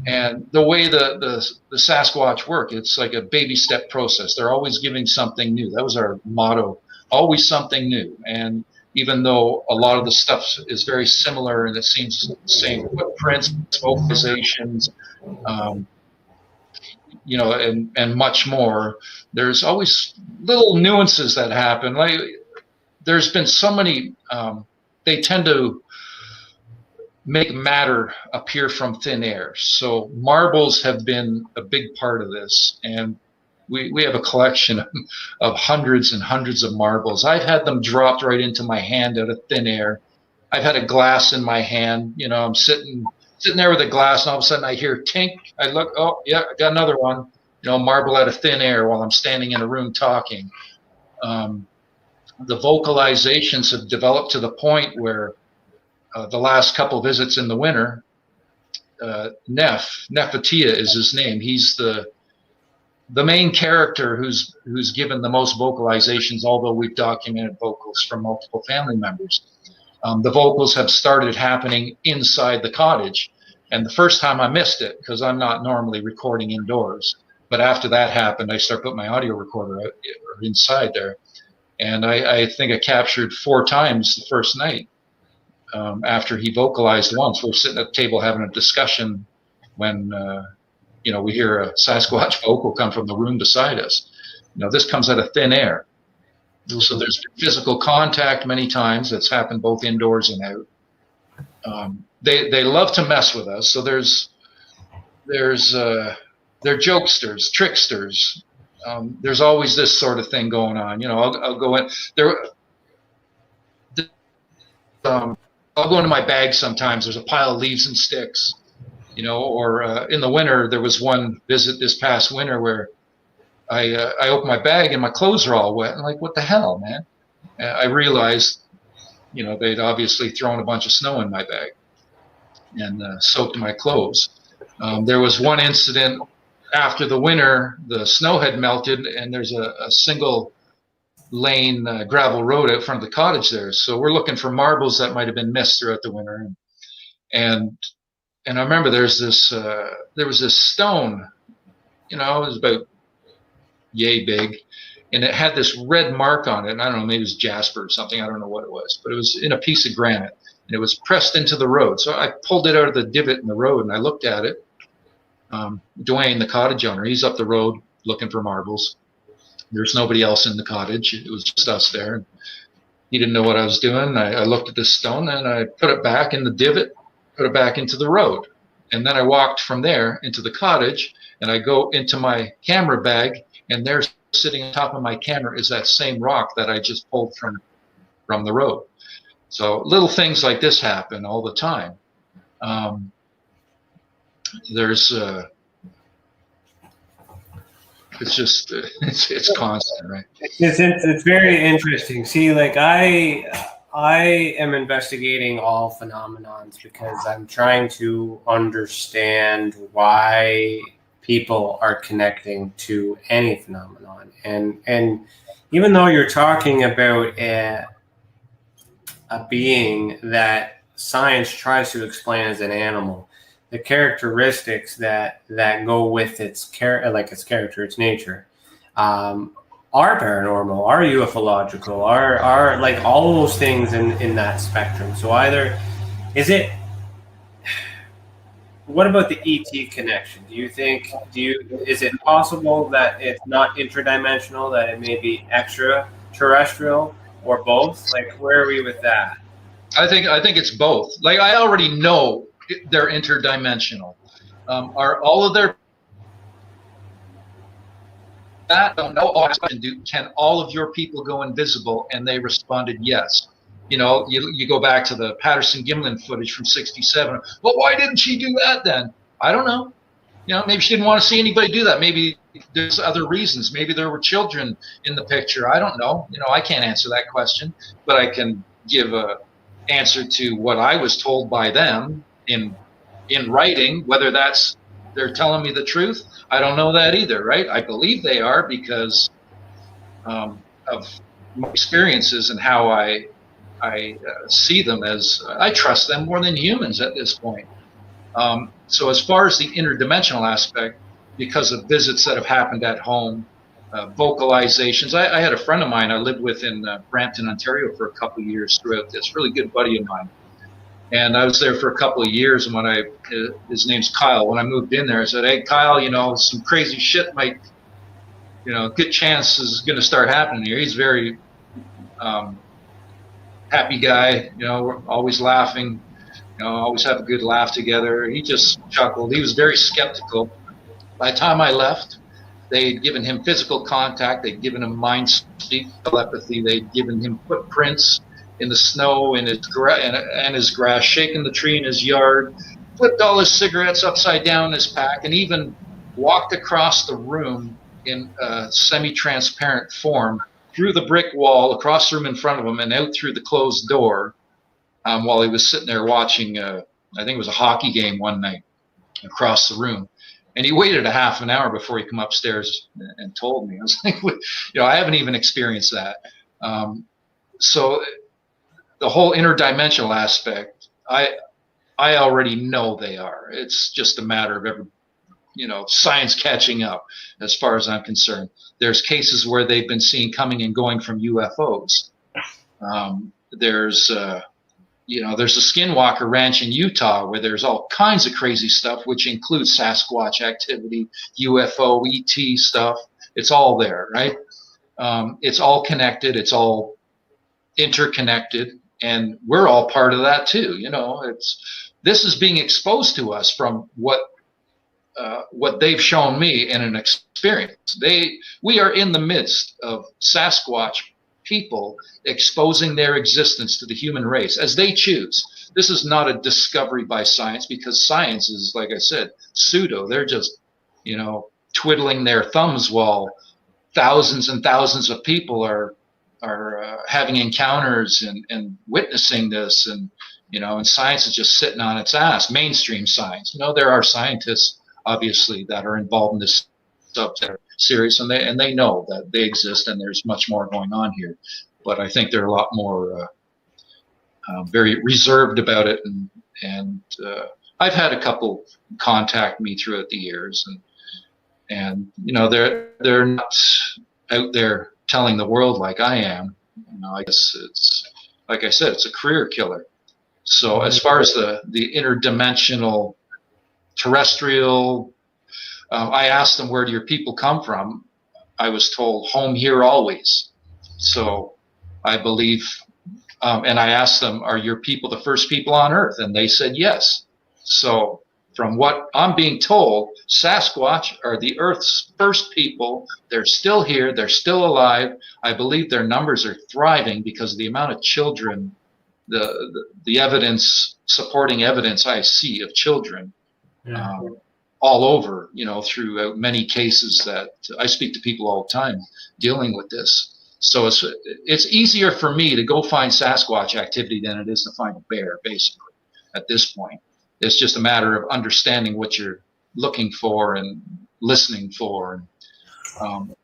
And the way the Sasquatch work, it's like a baby step process. They're always giving something new. That was our motto, always something new. And even though a lot of the stuff is very similar and it seems the same footprints, vocalizations, and much more, there's always little nuances that happen. Like, there's been so many, they tend to make matter appear from thin air. So marbles have been a big part of this, and we have a collection of hundreds and hundreds of marbles. I've had them dropped right into my hand out of thin air. I've had a glass in my hand. I'm sitting there with a glass, and all of a sudden I hear tink. I look, oh yeah, I got another one. Marble out of thin air while I'm standing in a room talking. The vocalizations have developed to the point where the last couple visits in the winter, Nefatia is his name. He's the main character who's given the most vocalizations, although we've documented vocals from multiple family members. The vocals have started happening inside the cottage, and the first time I missed it because I'm not normally recording indoors. But after that happened, I started putting my audio recorder out, inside there, and I think I captured 4 times the first night. After he vocalized once, we're sitting at the table having a discussion when we hear a Sasquatch vocal come from the room beside us. This comes out of thin air. So there's been physical contact many times. That's happened both indoors and out. They love to mess with us. So they're jokesters, tricksters. There's always this sort of thing going on. You know, I'll go in there. I'll go into my bag sometimes. There's a pile of leaves and sticks, you know, or in the winter, there was one visit this past winter where I opened my bag and my clothes are all wet. And like, what the hell, man? I realized, you know, they'd obviously thrown a bunch of snow in my bag and soaked my clothes. There was one incident after the winter, the snow had melted and there's a single lane gravel road out front of the cottage there. So we're looking for marbles that might have been missed throughout the winter. And I remember there was this stone, you know, it was about yay big, and it had this red mark on it. And I don't know, maybe it was jasper or something. I don't know what it was, but it was in a piece of granite and it was pressed into the road. So I pulled it out of the divot in the road and I looked at it. Dwayne, the cottage owner, he's up the road looking for marbles. There's nobody else in the cottage. It was just us there. He didn't know what I was doing. I looked at this stone and I put it back in the divot, put it back into the road. And then I walked from there into the cottage and I go into my camera bag, and there sitting on top of my camera is that same rock that I just pulled from the road. So little things like this happen all the time. It's just it's constant, right? It's very interesting. See, like I am investigating all phenomenons because I'm trying to understand why people are connecting to any phenomenon. And even though you're talking about a being that science tries to explain as an animal, the characteristics that go with its character, its nature, are paranormal, are ufological, are like all those things in that spectrum. So either is it. What about the ET connection? Is it possible that it's not interdimensional, that it may be extraterrestrial, or both? Like, where are we with that? I think it's both. Like, I already know they're interdimensional. Are all of their that don't know? Oh, can all of your people go invisible? And they responded yes. You know, you go back to the Paterson Gimlin footage from '67. Well, why didn't she do that then? I don't know. You know, maybe she didn't want to see anybody do that. Maybe there's other reasons. Maybe there were children in the picture. I don't know. You know, I can't answer that question, but I can give a answer to what I was told by them in writing. Whether that's they're telling me the truth, I don't know that either, right? I believe they are because of my experiences and how I see them as I trust them more than humans at this point. So as far as the interdimensional aspect, because of visits that have happened at home, vocalizations. I had a friend of mine I lived with in Brampton, Ontario for a couple of years throughout this, really good buddy of mine. And I was there for a couple of years, and when his name's Kyle. When I moved in there, I said, "Hey, Kyle, you know, some crazy shit might, you know, good chance is going to start happening here." He's very happy guy, you know, we're always laughing, you know, always have a good laugh together. He just chuckled. He was very skeptical. By the time I left, they'd given him physical contact. They'd given him mind speak telepathy. They'd given him footprints in the snow and his grass, shaking the tree in his yard, flipped all his cigarettes upside down in his pack, and even walked across the room in a semi-transparent form through the brick wall, across the room in front of him, and out through the closed door while he was sitting there watching, I think it was a hockey game one night across the room. And he waited a half an hour before he came upstairs and told me. I was like, you know, I haven't even experienced that. So the whole interdimensional aspect, I already know they are. It's just a matter of science catching up as far as I'm concerned. There's cases where they've been seen coming and going from UFOs. There's a Skinwalker Ranch in Utah where there's all kinds of crazy stuff, which includes Sasquatch activity, UFO, ET stuff. It's all there, right? It's all connected. It's all interconnected. and we're all part of that too. This is being exposed to us from what they've shown me in an experience. We are in the midst of Sasquatch people exposing their existence to the human race as they choose. This is not a discovery by science, because science is, like I said, pseudo. They're just, twiddling their thumbs while thousands and thousands of people are having encounters and witnessing this, and science is just sitting on its ass. Mainstream science. There are scientists obviously that are involved in this subject, serious, and they know that they exist, and there's much more going on here. But I think they're a lot more very reserved about it, and I've had a couple contact me throughout the years, and they're not out there telling the world like I am. I guess it's, like I said, it's a career killer. So as far as the interdimensional terrestrial, I asked them, where do your people come from? I was told, home here always. So I believe, and I asked them, are your people the first people on Earth? And they said yes. So from what I'm being told, Sasquatch are the Earth's first people. They're still here. They're still alive. I believe their numbers are thriving because of the amount of children, the evidence, supporting evidence I see of children. Yeah. All over, throughout many cases that I speak to people all the time dealing with this. So it's easier for me to go find Sasquatch activity than it is to find a bear, basically, at this point. It's just a matter of understanding what you're looking for and listening for. And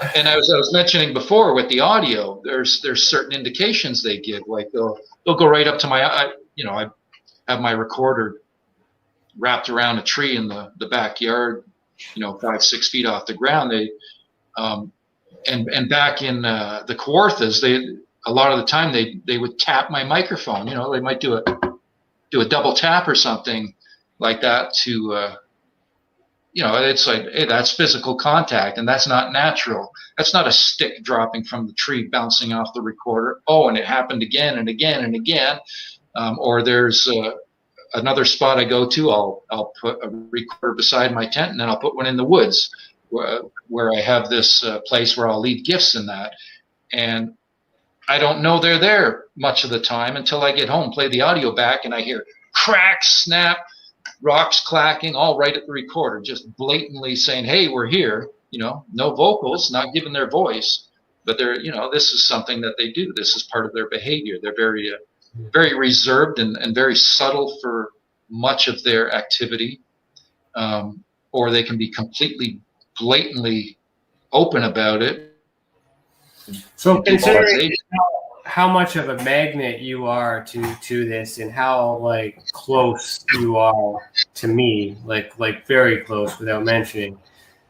as I was mentioning before with the audio, there's certain indications they give, like they'll go right up to I have my recorder wrapped around a tree in the backyard, 5-6 feet off the ground. They and back in the Kawarthas, a lot of the time they would tap my microphone. They might do a double tap or something like that to it's like, hey, that's physical contact, and that's not natural. That's not a stick dropping from the tree bouncing off the recorder. Oh, and it happened again and again and again. Or there's another spot I go to, I'll put a recorder beside my tent, and then I'll put one in the woods where I have this place where I'll leave gifts in that. And I don't know they're there much of the time until I get home, play the audio back, and I hear crack, snap, rocks clacking, all right at the recorder, just blatantly saying, hey, we're here, no vocals, not giving their voice, but they're, this is something that they do. This is part of their behavior. They're very, very reserved and very subtle for much of their activity, or they can be completely blatantly open about it. So considering how much of a magnet you are to this, and how close you are to me, like very close without mentioning,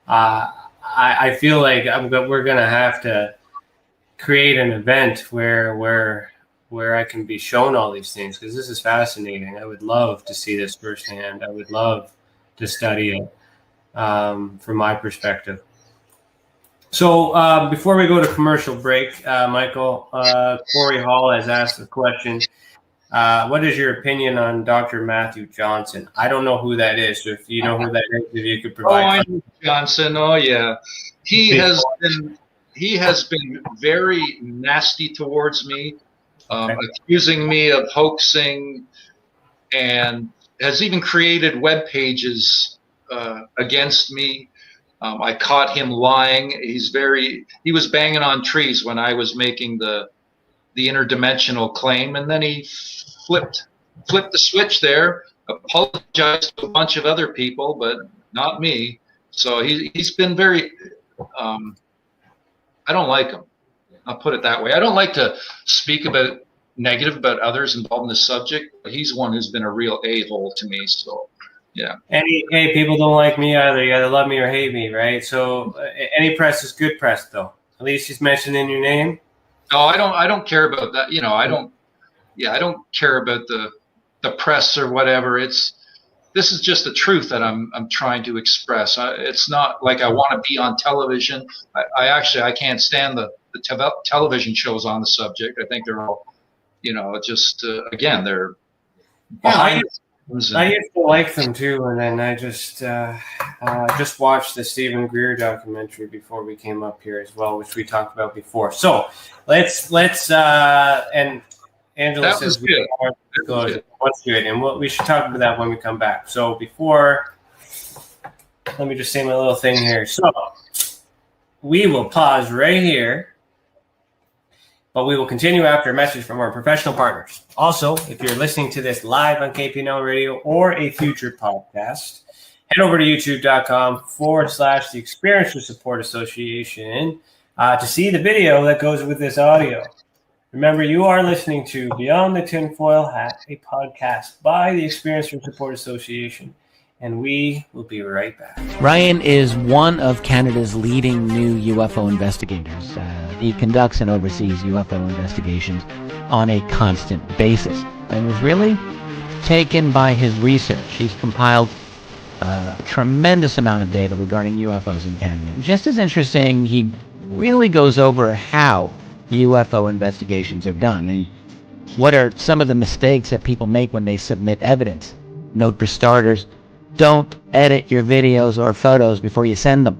I feel like we're gonna have to create an event where I can be shown all these things, because this is fascinating. I would love to see this firsthand. I would love to study it from my perspective. So before we go to commercial break, Michael, Corey Hall has asked a question. What is your opinion on Dr. Matthew Johnson? I don't know who that is. So if you know who that is, if you could provide. Oh, I know Johnson. Oh, yeah. He has been very nasty towards me, accusing me of hoaxing, and has even created web pages against me. I caught him lying. He was banging on trees when I was making the interdimensional claim, and then he flipped the switch there, apologized to a bunch of other people, but not me. So he's been very, I don't like him. I'll put it that way. I don't like to speak negative about others involved in the subject, but he's one who's been a real a-hole to me. So, yeah. Hey, people don't like me either. You either love me or hate me, right? So any press is good press, though. At least he's mentioning your name. No, I don't care about that. I don't care about the press or whatever. This is just the truth that I'm trying to express. It's not like I want to be on television. I can't stand the television shows on the subject. I think they're all You know, just again, they're behind the scenes. I used to like them too, and then I just watched the Stephen Greer documentary before we came up here as well, which we talked about before. So let's and Angela That says was good. What's good, and we should talk about that when we come back. So before, let me just say my little thing here. So we will pause right here, but we will continue after a message from our professional partners. Also, if you're listening to this live on KPNL Radio or a future podcast, head over to youtube.com/the Experiencer Support Association to see the video that goes with this audio. Remember, you are listening to Beyond the Tinfoil Hat, a podcast by the Experiencer Support Association, and we will be right back. Ryan is one of Canada's leading new UFO investigators. He conducts and oversees UFO investigations on a constant basis and was really taken by his research. He's compiled a tremendous amount of data regarding UFOs in Canada. Just as interesting, he really goes over how UFO investigations are done and what are some of the mistakes that people make when they submit evidence. Note for starters, don't edit your videos or photos before you send them.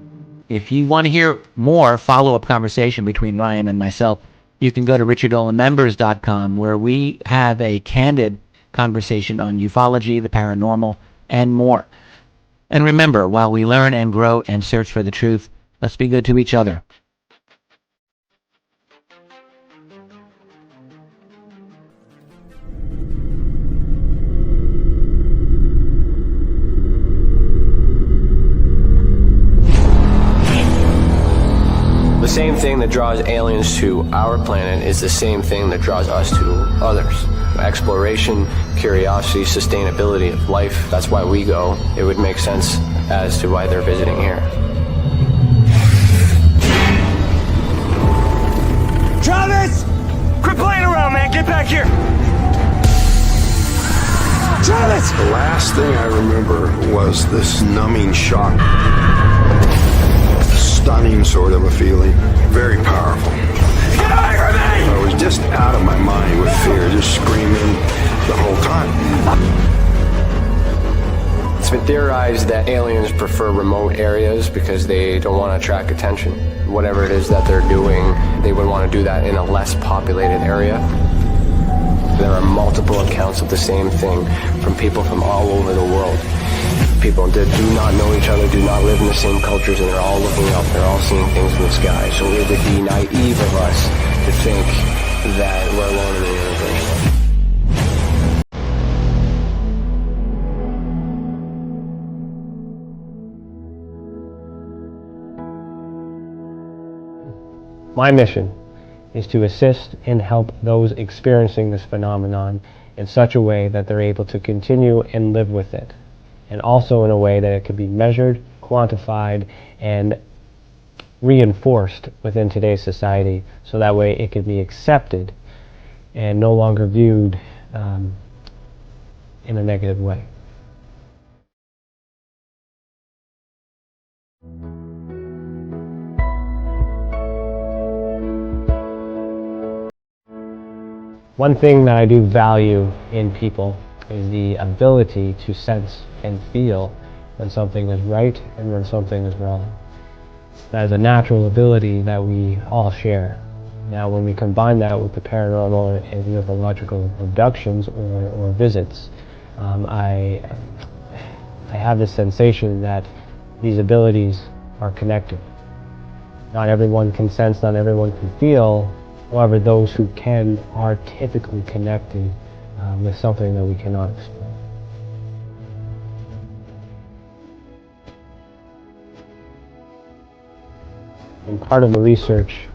If you want to hear more follow-up conversation between Ryan and myself, you can go to richardolanmembers.com, where we have a candid conversation on ufology, the paranormal, and more. And remember, while we learn and grow and search for the truth, let's be good to each other. The same thing that draws aliens to our planet is the same thing that draws us to others. Exploration, curiosity, sustainability of life. That's why we go. It would make sense as to why they're visiting here. Travis! Quit playing around, man! Get back here! Travis! The last thing I remember was this numbing shock. Stunning sort of a feeling. Very powerful. Get away from me! I was just out of my mind with fear, just screaming the whole time. It's been theorized that aliens prefer remote areas because they don't want to attract attention. Whatever it is that they're doing, they would want to do that in a less populated area. There are multiple accounts of the same thing from people from all over the world. People that do not know each other, do not live in the same cultures, and they're all looking up, they're all seeing things in the sky. So it would be naive of us to think that we're alone in the universe. My mission is to assist and help those experiencing this phenomenon in such a way that they're able to continue and live with it, and also in a way that it can be measured, quantified, and reinforced within today's society, so that way it can be accepted and no longer viewed in a negative way. One thing that I do value in people is the ability to sense and feel when something is right and when something is wrong. That is a natural ability that we all share. Now, when we combine that with the paranormal and ufological abductions or visits, I have this sensation that these abilities are connected. Not everyone can sense, not everyone can feel. However, those who can are typically connected with something that we cannot explain. And part of the research,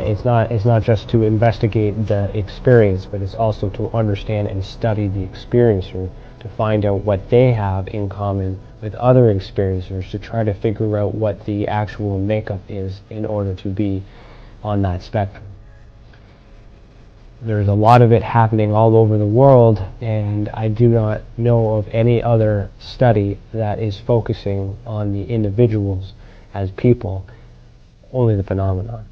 it's not just to investigate the experience, but it's also to understand and study the experiencer to find out what they have in common with other experiencers, to try to figure out what the actual makeup is in order to be on that spectrum. There's a lot of it happening all over the world, and I do not know of any other study that is focusing on the individuals as people, only the phenomenon.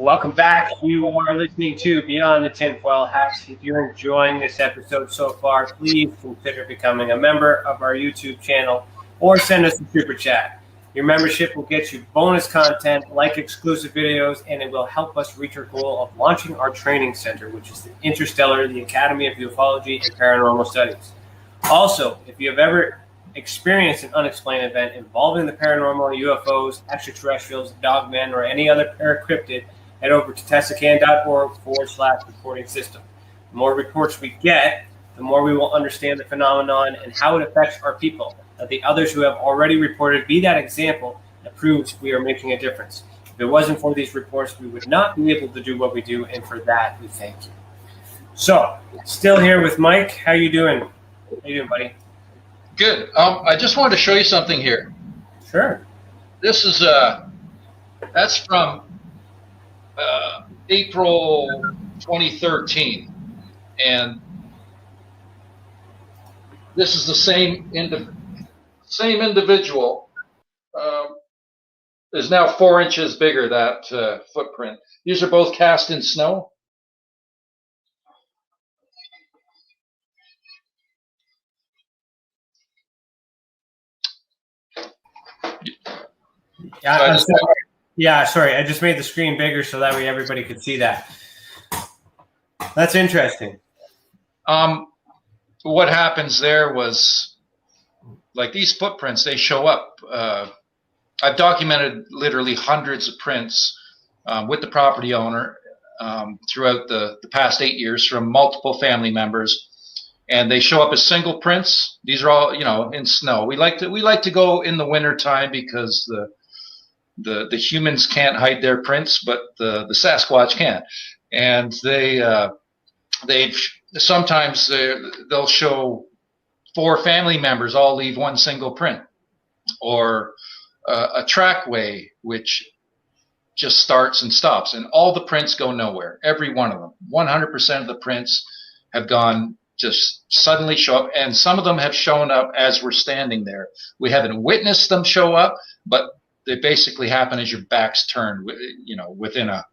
Welcome back. You are listening to Beyond the Tinfoil Hat. If you're enjoying this episode so far, please consider becoming a member of our YouTube channel or send us a super chat. Your membership will get you bonus content like exclusive videos, and it will help us reach our goal of launching our training center, which is the Interstellar, the Academy of Ufology and Paranormal Studies. Also, if you have ever experienced an unexplained event involving the paranormal, UFOs, extraterrestrials, dogmen, or any other paracryptid, head over to tessacan.org/reporting system. The more reports we get, the more we will understand the phenomenon and how it affects our people. Let the others who have already reported be that example that proves we are making a difference. If it wasn't for these reports, we would not be able to do what we do, and for that, we thank you. So, still here with Mike. How you doing? How you doing, buddy? Good. I just wanted to show you something here. Sure. This is that's from April 2013, and this is the same individual. Is now 4 inches bigger, that footprint. These are both cast in snow. Sorry. I just made the screen bigger so that way everybody could see that. That's interesting. What happens there was, like, these footprints, they show up. I've documented literally hundreds of prints with the property owner throughout the past 8 years from multiple family members. And they show up as single prints. These are all, in snow. We like to go in the winter time because the humans can't hide their prints, but the Sasquatch can. And sometimes they'll show 4 family members all leave one single print, or a trackway which just starts and stops, and all the prints go nowhere. Every one of them, 100% of the prints have gone. Just suddenly show up, and some of them have shown up as we're standing there. We haven't witnessed them show up, but they basically happen as your back's turned. Within a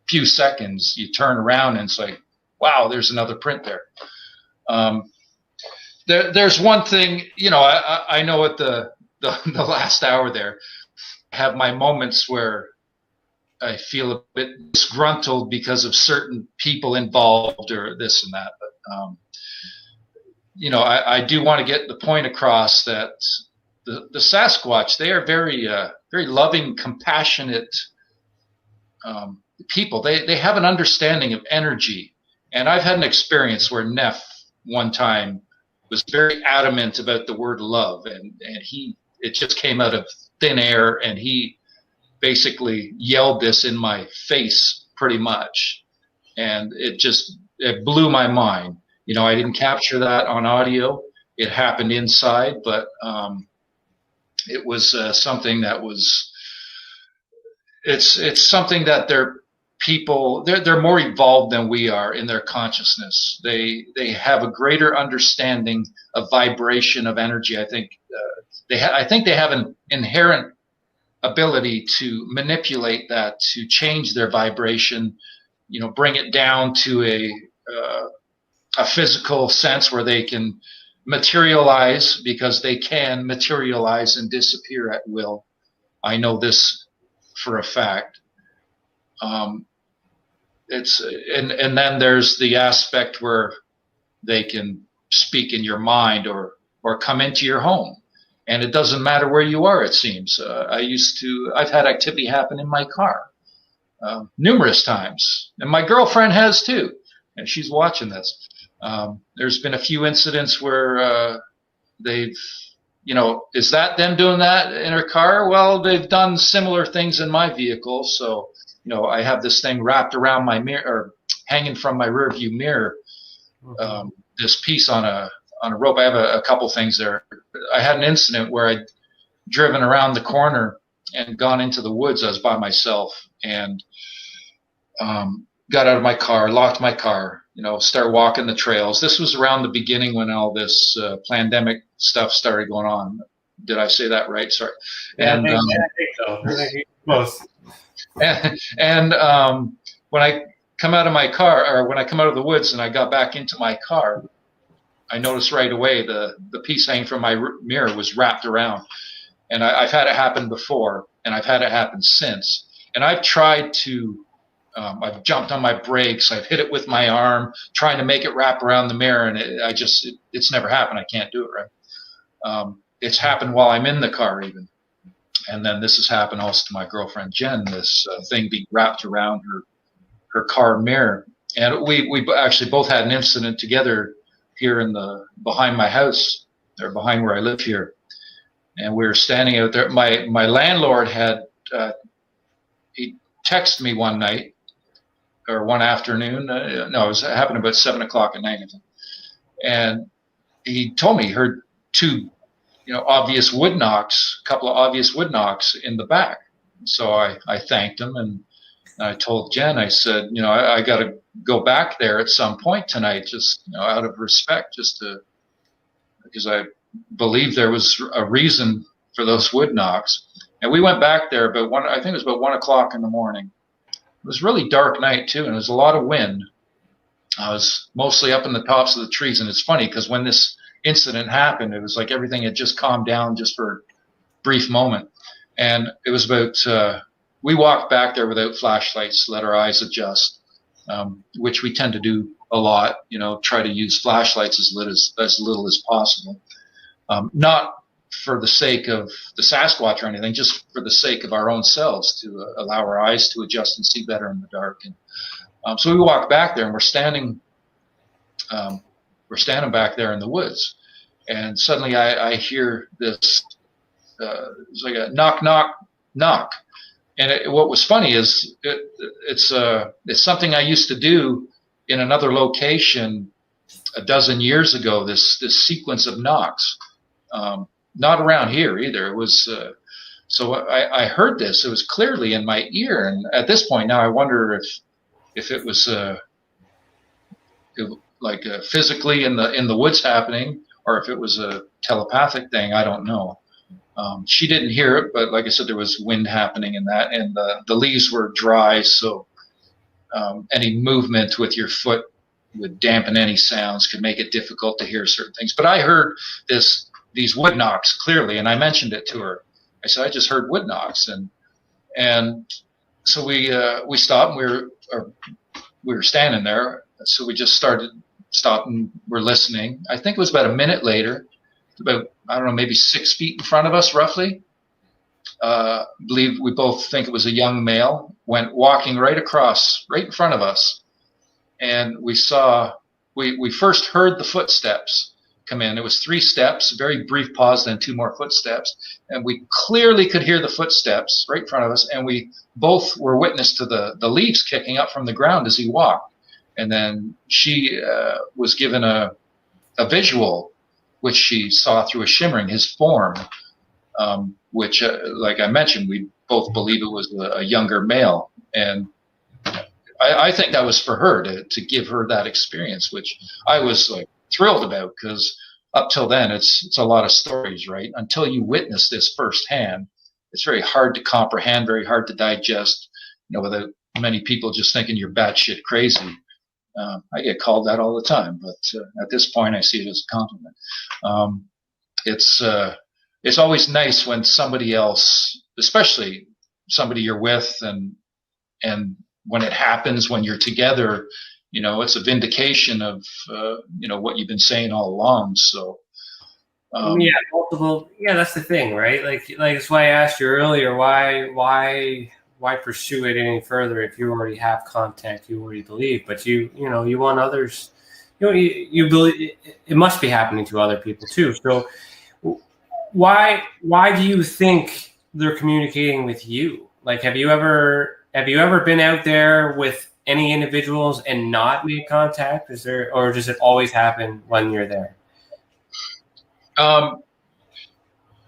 few seconds, you turn around and say, "Wow, there's another print there." There's one thing, I know at the last hour there, I have my moments where I feel a bit disgruntled because of certain people involved or this and that, but I do want to get the point across that the Sasquatch, they are very, very loving, compassionate people. They have an understanding of energy. And I've had an experience where Neff one time was very adamant about the word love, and it just came out of thin air, and he basically yelled this in my face pretty much. And it blew my mind. I didn't capture that on audio. It happened inside, but it was something that was. It's something that they're more evolved than we are in their consciousness. They have a greater understanding of vibration, of energy. I think they have an inherent ability to manipulate that, to change their vibration. Bring it down to a physical sense where they can materialize, because they can materialize and disappear at will. I know this for a fact. And then there's the aspect where they can speak in your mind or come into your home, and it doesn't matter where you are. It seems I've had activity happen in my car numerous times, and my girlfriend has too, and she's watching this. There's been a few incidents where they've, is that them doing that in her car? Well, they've done similar things in my vehicle. So, I have this thing wrapped around my mirror, or hanging from my rear view mirror, this piece on a rope. I have a couple things there. I had an incident where I'd driven around the corner and gone into the woods. I was by myself, and got out of my car, locked my car, start walking the trails. This was around the beginning when all this pandemic stuff started going on. Did I say that right? Sorry. Yeah, I think so. I think close. And when I come out of my car, or when I come out of the woods and I got back into my car, I noticed right away the piece hanging from my mirror was wrapped around. And I've had it happen before, and I've had it happen since. And I've tried to, I've jumped on my brakes, I've hit it with my arm, trying to make it wrap around the mirror, and it's never happened. I can't do it right. It's happened while I'm in the car even. And then this has happened also to my girlfriend Jen, this thing being wrapped around her car mirror. And we actually both had an incident together here behind my house, or behind where I live here. And we were standing out there. My landlord had, he texted me one night, or one afternoon. No, it happened about 7 o'clock at night. And he told me he heard two, obvious wood knocks, a couple of obvious wood knocks in the back. So I thanked him, and I told Jen, I said, I got to go back there at some point tonight, just out of respect, because I believe there was a reason for those wood knocks. And we went back there I think it was about 1 o'clock in the morning. It was a really dark night too, and there was a lot of wind. I was mostly up in the tops of the trees, and it's funny because when this incident happened, it was like everything had just calmed down just for a brief moment. And it was about, we walked back there without flashlights, let our eyes adjust, which we tend to do a lot, try to use flashlights as little as possible. Not for the sake of the Sasquatch or anything, just for the sake of our own selves, to allow our eyes to adjust and see better in the dark. And so we walked back there, and we're standing back there in the woods, and suddenly I hear this, it's like a knock, knock, knock. And what was funny is it's something I used to do in another location a dozen years ago. This sequence of knocks, not around here either. It was so I heard this. It was clearly in my ear, and at this point now I wonder if it was physically in the woods happening, or if it was a telepathic thing. I don't know. She didn't hear it, but like I said, there was wind happening in that, and the leaves were dry, so any movement with your foot would dampen any sounds, could make it difficult to hear certain things. But I heard these wood knocks clearly, and I mentioned it to her. I said, I just heard wood knocks, and so we stopped, and we were standing there. So we just stopped, and we're listening. I think it was about a minute later, about, I don't know, maybe 6 feet in front of us, roughly. Believe we both think it was a young male, went walking right in front of us. And we first heard the footsteps come in. It was 3 steps, a very brief pause, then 2 more footsteps. And we clearly could hear the footsteps right in front of us. And we both were witness to the leaves kicking up from the ground as he walked. And then she was given a visual, which she saw through a shimmering, his form, which, like I mentioned, we both believe it was a younger male. And I think that was for her to give her that experience, which I was thrilled about, because up till then it's a lot of stories, right? Until you witness this firsthand, it's very hard to comprehend, very hard to digest, without many people just thinking you're batshit crazy. I get called that all the time, but at this point I see it as a compliment. It's always nice when somebody else, especially somebody you're with, and when it happens, when you're together, it's a vindication of what you've been saying all along. So multiple. Yeah, that's the thing, right? Like that's why I asked you earlier, why pursue it any further if you already have contact, you already believe, but you want others, you believe it must be happening to other people too. So why do you think they're communicating with you? Like, have you ever been out there with any individuals and not made contact? Or does it always happen when you're there?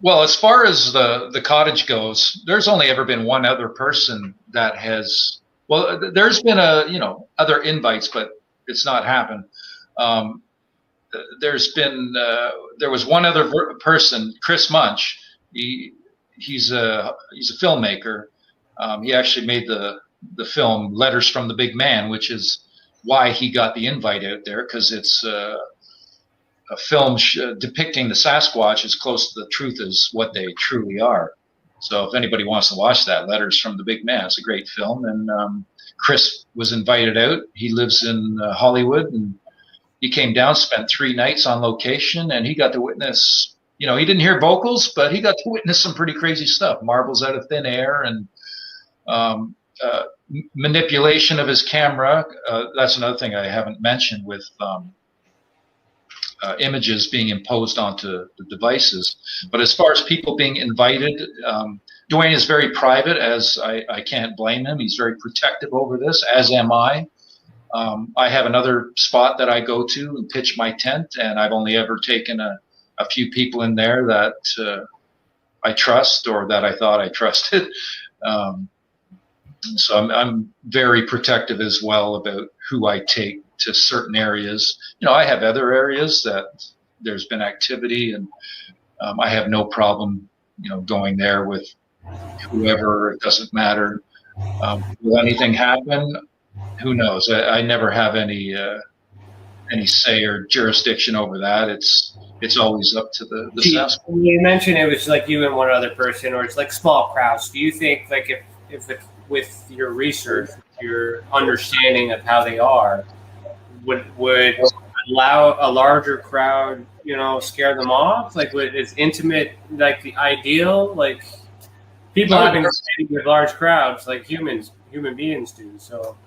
Well, as far as the cottage goes, there's only ever been one other person that has. Well, there's been other invites, but it's not happened. There was one other person, Chris Munch. He's a filmmaker. He actually made the film Letters from the Big Man, which is why he got the invite out there, because it's a film depicting the Sasquatch as close to the truth as what they truly are. So if anybody wants to watch that, Letters from the Big Man, it's a great film. And Chris was invited out. He lives in Hollywood, and he came down, spent 3 nights on location, and he got to witness, he didn't hear vocals, but he got to witness some pretty crazy stuff, marbles out of thin air, and manipulation of his camera. That's another thing I haven't mentioned with images being imposed onto the devices. But as far as people being invited, Dwayne is very private, as I can't blame him. He's very protective over this, as am I. I have another spot that I go to and pitch my tent, and I've only ever taken a few people in there that I trust, or that I thought I trusted. So I'm very protective as well about who I take to certain areas. I have other areas that there's been activity, and I have no problem, going there with whoever. It doesn't matter. Will anything happen? Who knows? I never have any say or jurisdiction over that. It's always up to the Sasquatch. You mentioned it was like you and one other person, or it's like small crowds. Do you think, like, if it, with your research, your understanding of how they are, would allow a larger crowd, scare them off? Like, is intimate like the ideal? Like, people having with large crowds, like human beings do. So.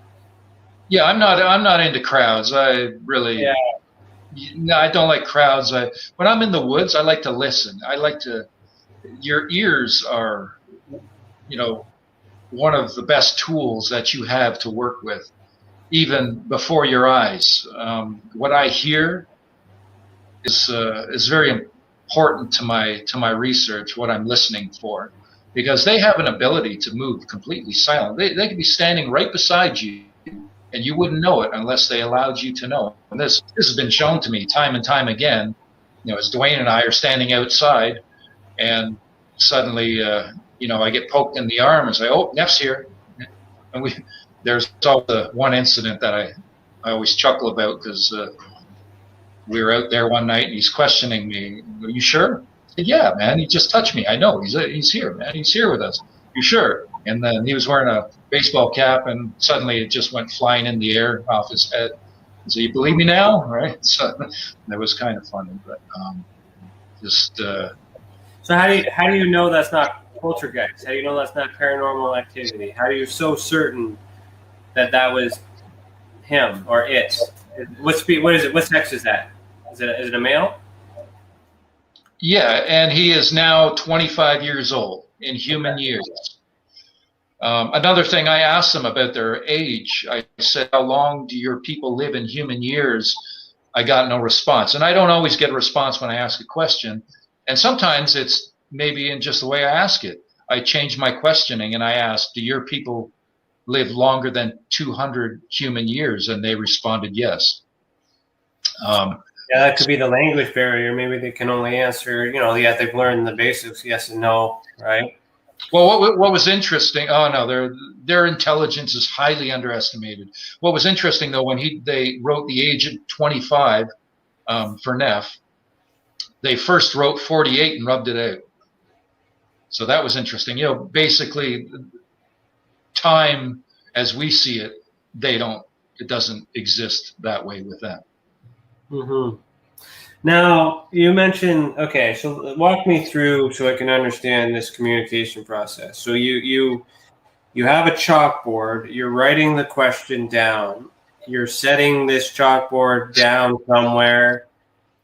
Yeah, I'm not into crowds. I really, no, I don't like crowds. When I'm in the woods, I like to listen. Your ears are, one of the best tools that you have to work with, even before your eyes. What I hear is very important to my research, what I'm listening for, because they have an ability to move completely silent. They could be standing right beside you, and you wouldn't know it unless they allowed you to know. And this has been shown to me time and time again. As Dwayne and I are standing outside, and suddenly, I get poked in the arm and say, "Oh, Neff's here." And there's always one incident that I always chuckle about, because we were out there one night and he's questioning me. "Are you sure?" I said, "Yeah, man. He just touched me. I know. He's here, man. He's here with us. You sure?" And then he was wearing a baseball cap, and suddenly it just went flying in the air off his head. So, "You believe me now?" Right? So that was kind of funny, but So how do you know that's not poltergeist? How do you know that's not paranormal activity? How are you so certain that was him or it? What is it? What sex is that? Is it a male? Yeah, and he is now 25 years old in human years. Another thing, I asked them about their age. I said, "How long do your people live in human years?" I got no response. And I don't always get a response when I ask a question. And sometimes it's maybe in just the way I ask it. I change my questioning and I ask, "Do your people live longer than 200 human years?" And they responded yes. That could be the language barrier. Maybe they can only answer, they've learned the basics, yes and no, right? Well, what was interesting? Oh no, their intelligence is highly underestimated. What was interesting though, when they wrote the age of 25 for Neff, they first wrote 48 and rubbed it out. So that was interesting. Basically, time as we see it, it doesn't exist that way with them. Mm-hmm. Now, you mentioned, okay, so walk me through so I can understand this communication process. So you have a chalkboard, you're writing the question down, you're setting this chalkboard down somewhere.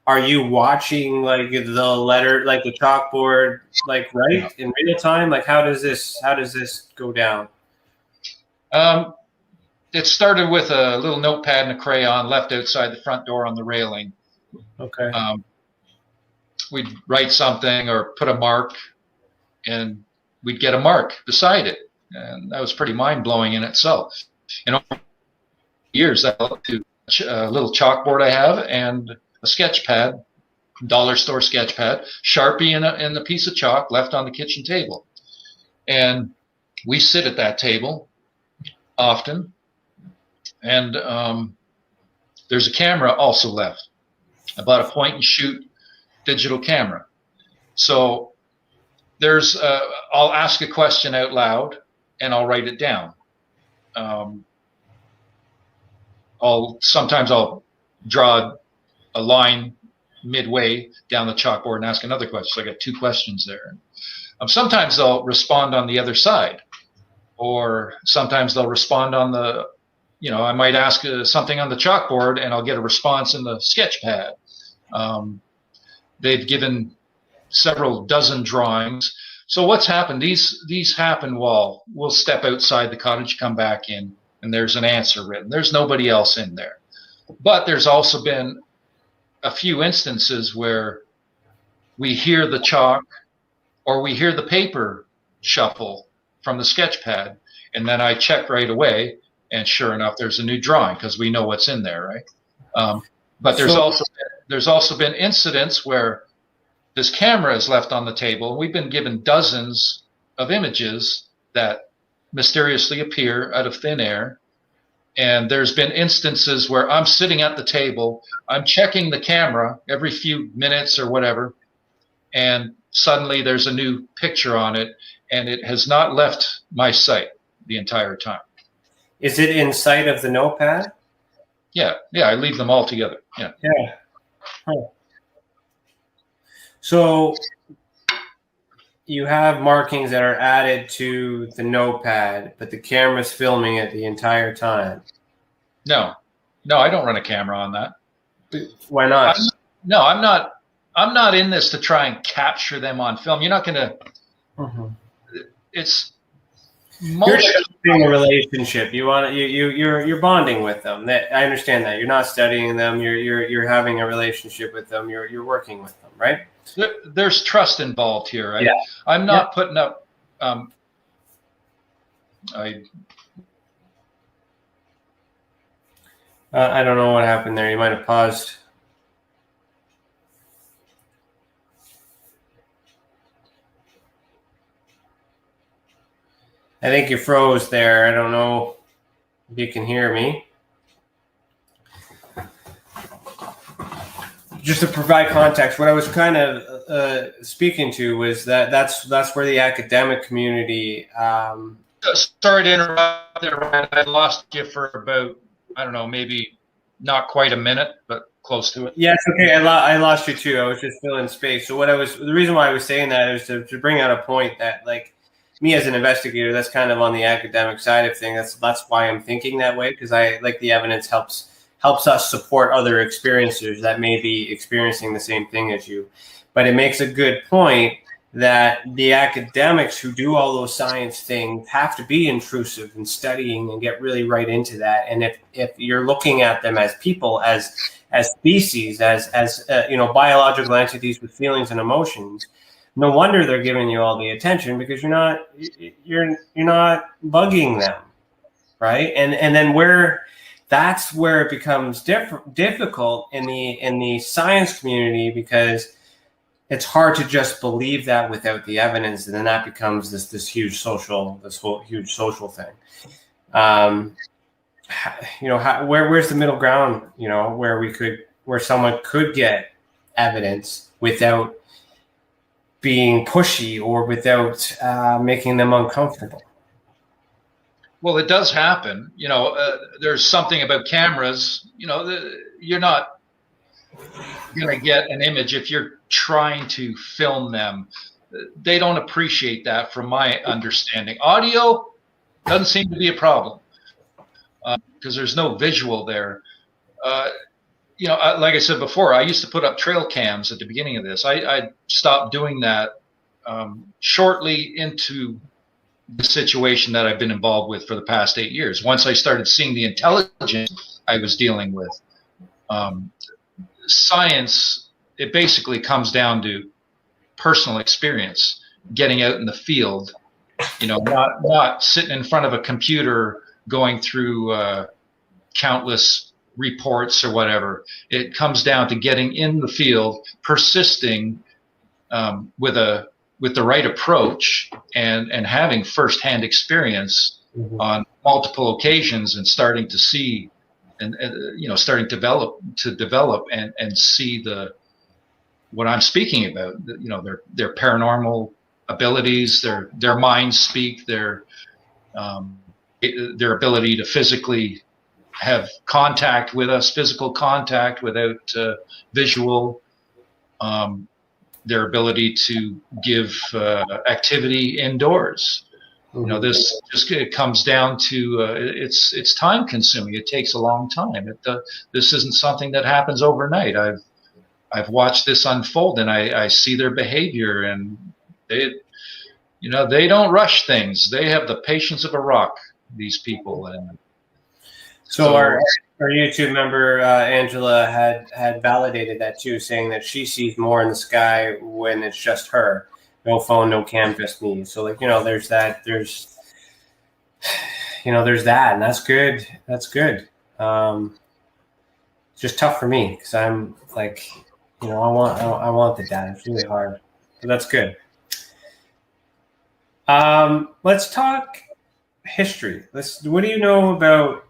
Are you watching like the letter, like the chalkboard, like right in real time? Like how does this go down? It started with a little notepad and a crayon left outside the front door on the railing. Okay. We'd write something or put a mark, and we'd get a mark beside it, and that was pretty mind-blowing in itself. And over years, that led to a little chalkboard I have and a sketch pad, dollar store sketch pad, Sharpie and a piece of chalk left on the kitchen table. And we sit at that table often, and there's a camera also left, about a point and shoot digital camera. So there's I'll ask a question out loud and I'll write it down. Sometimes I'll draw a line midway down the chalkboard and ask another question. So I got 2 questions there. Sometimes they'll respond on the other side, or sometimes they'll respond on the, I might ask something on the chalkboard and I'll get a response in the sketch pad. They've given several dozen drawings. So what's happened? These happen while we'll step outside the cottage, come back in, and there's an answer written. There's nobody else in there. But there's also been a few instances where we hear the chalk or we hear the paper shuffle from the sketch pad, and then I check right away, and sure enough, there's a new drawing because we know what's in there, right? But there's also been incidents where this camera is left on the table. We've been given dozens of images that mysteriously appear out of thin air. And there's been instances where I'm sitting at the table, I'm checking the camera every few minutes or whatever, and suddenly there's a new picture on it, and it has not left my sight the entire time. Is it in sight of the notepad? Yeah, I leave them all together. Yeah. Huh. So you have markings that are added to the notepad, but the camera's filming it the entire time. No, I don't run a camera on that. Why not? I'm not in this to try and capture them on film. You're not going to. Mm-hmm. It's. You're developing a relationship. You're bonding with them. I understand that. You're not studying them. You're having a relationship with them. You're working with them, right? There's trust involved here, right? Yeah. I'm not putting up. I don't know what happened there. You might have paused. I think you froze there. I don't know if you can hear me. Just to provide context, what I was kind of speaking to was that's where the academic community. Sorry to interrupt there, Ryan. I lost you for about, I don't know, maybe not quite a minute, but close to it. Yeah, it's okay. I lost you too. I was just filling space. So the reason why I was saying that is to bring out a point that, like, me as an investigator, that's kind of on the academic side of things. That's why I'm thinking that way, because I like the evidence helps us support other experiencers that may be experiencing the same thing as you. But it makes a good point that the academics who do all those science things have to be intrusive in studying and get really right into that. And if you're looking at them as people, as species, as biological entities with feelings and emotions, no wonder they're giving you all the attention, because you're not bugging them, right? And then that's where it becomes difficult in the science community, because it's hard to just believe that without the evidence, and then that becomes this huge social thing. Where's the middle ground? Where someone could get evidence without being pushy or without making them uncomfortable. Well, it does happen. There's something about cameras. You're not going to get an image if you're trying to film them. They don't appreciate that, from my understanding. Audio doesn't seem to be a problem because there's no visual there. Like I said before, I used to put up trail cams at the beginning of this. I stopped doing that shortly into the situation that I've been involved with for the past 8 years. Once I started seeing the intelligence I was dealing with, science, it basically comes down to personal experience, getting out in the field, not sitting in front of a computer going through countless reports or whatever. It comes down to getting in the field, persisting with a with the right approach and having firsthand experience on multiple occasions and starting to see and starting to develop and see what I'm speaking about, their paranormal abilities, their minds speak, their ability to physically have contact with us, physical contact without visual, their ability to give activity indoors. This just comes down to it's time consuming. It takes a long time. This isn't something that happens overnight. I've watched this unfold, and I see their behavior, and they don't rush things. They have the patience of a rock, these people. And so our YouTube member Angela had validated that too, saying that she sees more in the sky when it's just her. No phone, no cam, just me. So there's that, there's that, and that's good. That's good. It's just tough for me because I'm like, I want the data. It's really hard, but that's good. Let's talk history. What do you know about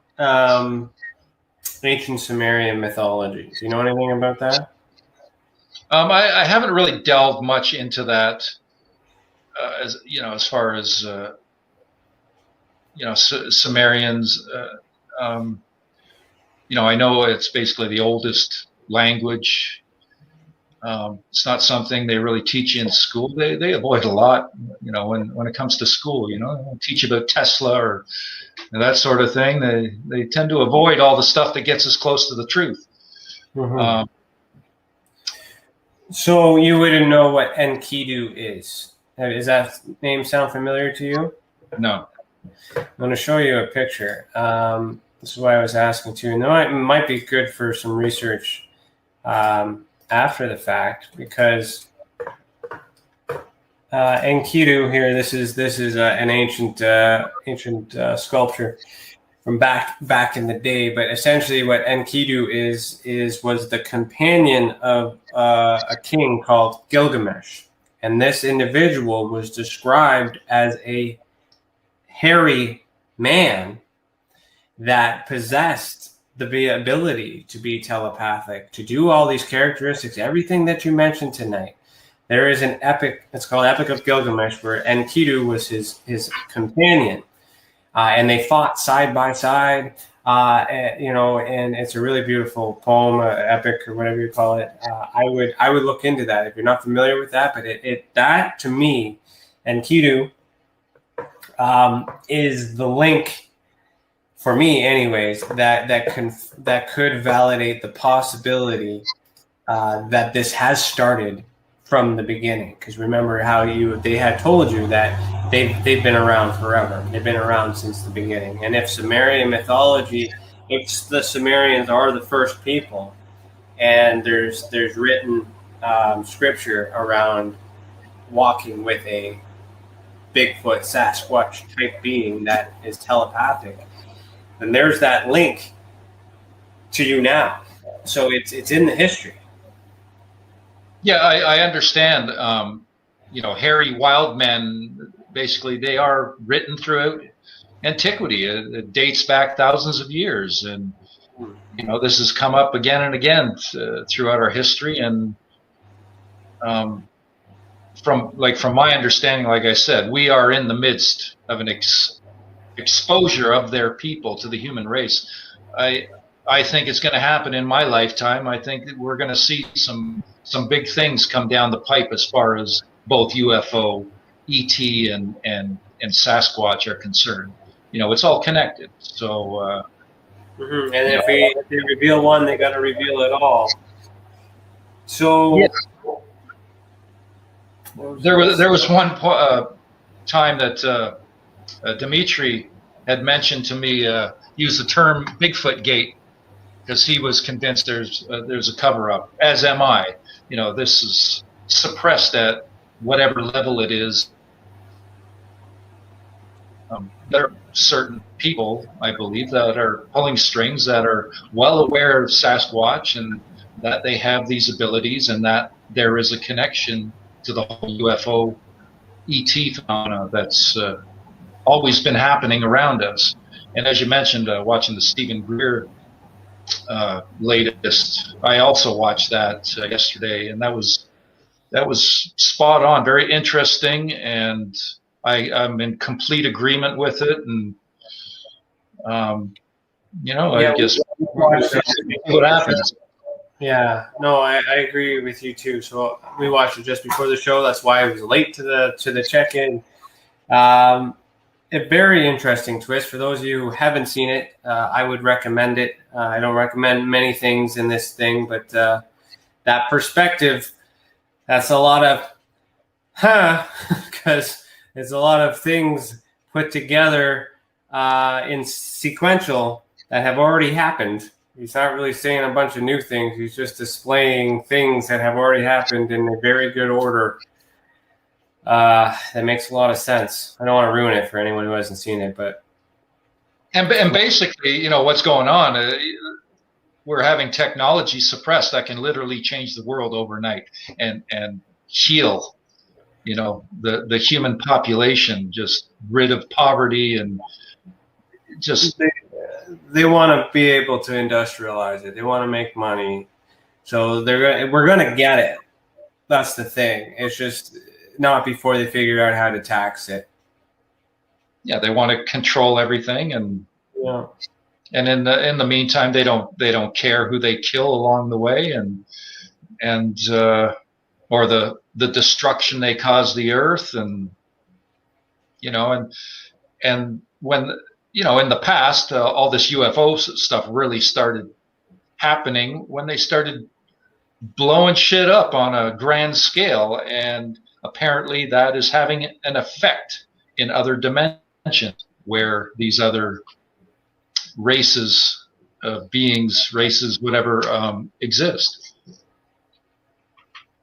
ancient Sumerian mythology? Do you know anything about that? I haven't really delved much into that, as far as Sumerians. I know it's basically the oldest language. It's not something they really teach in school. They avoid a lot, when it comes to school. They don't teach about Tesla or that sort of thing. They tend to avoid all the stuff that gets us close to the truth. Mm-hmm. So you wouldn't know what Enkidu is. Does that name sound familiar to you? No. I'm going to show you a picture. This is why I was asking too. And it might be good for some research after the fact, because Enkidu here. This is an ancient sculpture from back in the day. But essentially, what Enkidu was the companion of a king called Gilgamesh, and this individual was described as a hairy man that possessed the ability to be telepathic, to do all these characteristics, everything that you mentioned tonight. There is an epic, it's called Epic of Gilgamesh, where Enkidu was his companion. And they fought side by side, and it's a really beautiful poem, epic, or whatever you call it. I would look into that if you're not familiar with that. But that to me, Enkidu is the link for me, anyways, that could validate the possibility that this has started from the beginning. Because remember how they had told you that they've been around forever. They've been around since the beginning. And if Sumerian mythology, if the Sumerians are the first people, and there's written scripture around walking with a Bigfoot, Sasquatch type being that is telepathic, then there's that link to you now. So it's in the history. Yeah, I understand. Hairy wild men, basically, they are written throughout antiquity. It dates back thousands of years, and this has come up again and again throughout our history. And from my understanding, like I said, we are in the midst of an exposure of their people to the human race. I think it's going to happen in my lifetime. I think that we're going to see some big things come down the pipe as far as both UFO, ET, and Sasquatch are concerned. It's all connected. So, and if they reveal one, they got to reveal it all. So, yeah. There was one time that Dimitri had mentioned to me, used the term Bigfoot Gate, because he was convinced there's a cover up, as am I. This is suppressed at whatever level it is. There are certain people, I believe, that are pulling strings, that are well aware of Sasquatch and that they have these abilities, and that there is a connection to the whole UFO ET phenomena that's always been happening around us. And as you mentioned, watching the Stephen Greer latest, I also watched that yesterday, and that was spot on, very interesting, and I'm in complete agreement with it. And I guess what happens. Yeah, no, I agree with you too. So we watched it just before the show. That's why I was late to the check-in. A very interesting twist. For those of you who haven't seen it, I would recommend it. I don't recommend many things in this thing, but that perspective, that's a lot of, because it's a lot of things put together in sequential that have already happened. He's not really saying a bunch of new things. He's just displaying things that have already happened in a very good order. That makes a lot of sense. I don't want to ruin it for anyone who hasn't seen it, but and basically, what's going on? We're having technology suppressed that can literally change the world overnight and heal, the human population, just rid of poverty and just. They want to be able to industrialize it. They want to make money, so we're gonna get it. That's the thing. It's just not before they figure out how to tax it. Yeah, they want to control everything, and in the meantime, they don't care who they kill along the way, and or the destruction they cause the earth, and when in the past, all this UFO stuff really started happening when they started blowing shit up on a grand scale, and apparently that is having an effect in other dimensions where these other races, races, whatever, exist.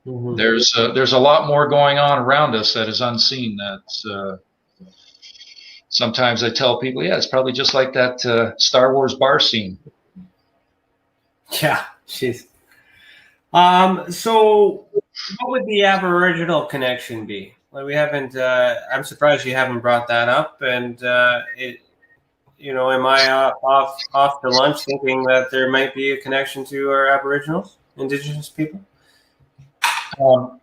Mm-hmm. There's a lot more going on around us that is unseen. That sometimes I tell people, yeah, it's probably just like that Star Wars bar scene. Yeah, jeez. So what would the Aboriginal connection be? Like, we haven't. I'm surprised you haven't brought that up. And am I off to lunch thinking that there might be a connection to our Aboriginals, Indigenous people? Well,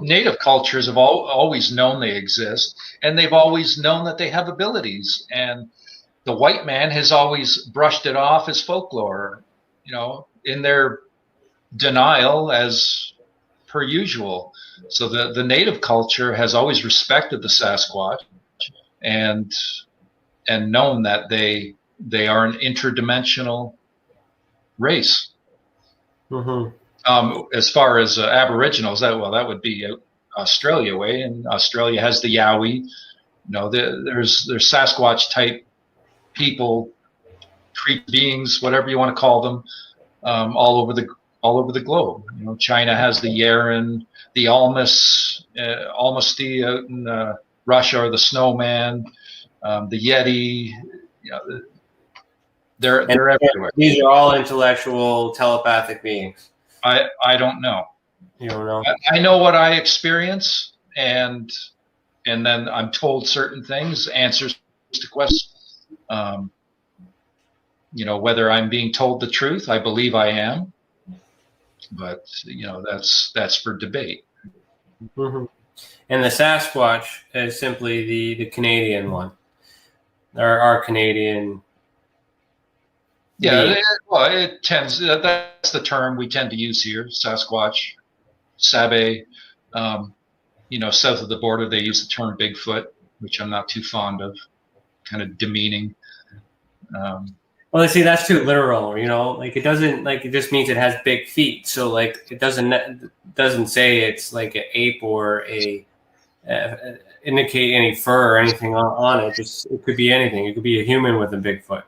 native cultures have always known they exist, and they've always known that they have abilities. And the white man has always brushed it off as folklore, in their denial as per usual. So the native culture has always respected the Sasquatch and known that they are an interdimensional race. Mm-hmm. As far as Aboriginals, that would be Australia way, and Australia has the Yowie. There's Sasquatch type people, creep beings, whatever you want to call them, all over the globe. China has the Yeren, the Almasty out in Russia, or the Snowman, the Yeti. They're everywhere. These are all intellectual, telepathic beings. I don't know. You don't know? I know what I experience, and then I'm told certain things, answers to questions. Whether I'm being told the truth, I believe I am, but that's for debate. Mm-hmm. And the Sasquatch is simply the Canadian one, or our Canadian. Yeah, it tends. That's the term we tend to use here. Sasquatch, Sabe. South of the border, they use the term Bigfoot, which I'm not too fond of. Kind of demeaning. Well, see, that's too literal. It doesn't it just means it has big feet. So it doesn't say it's like an ape or indicate any fur or anything on it. It could be anything. It could be a human with a big foot.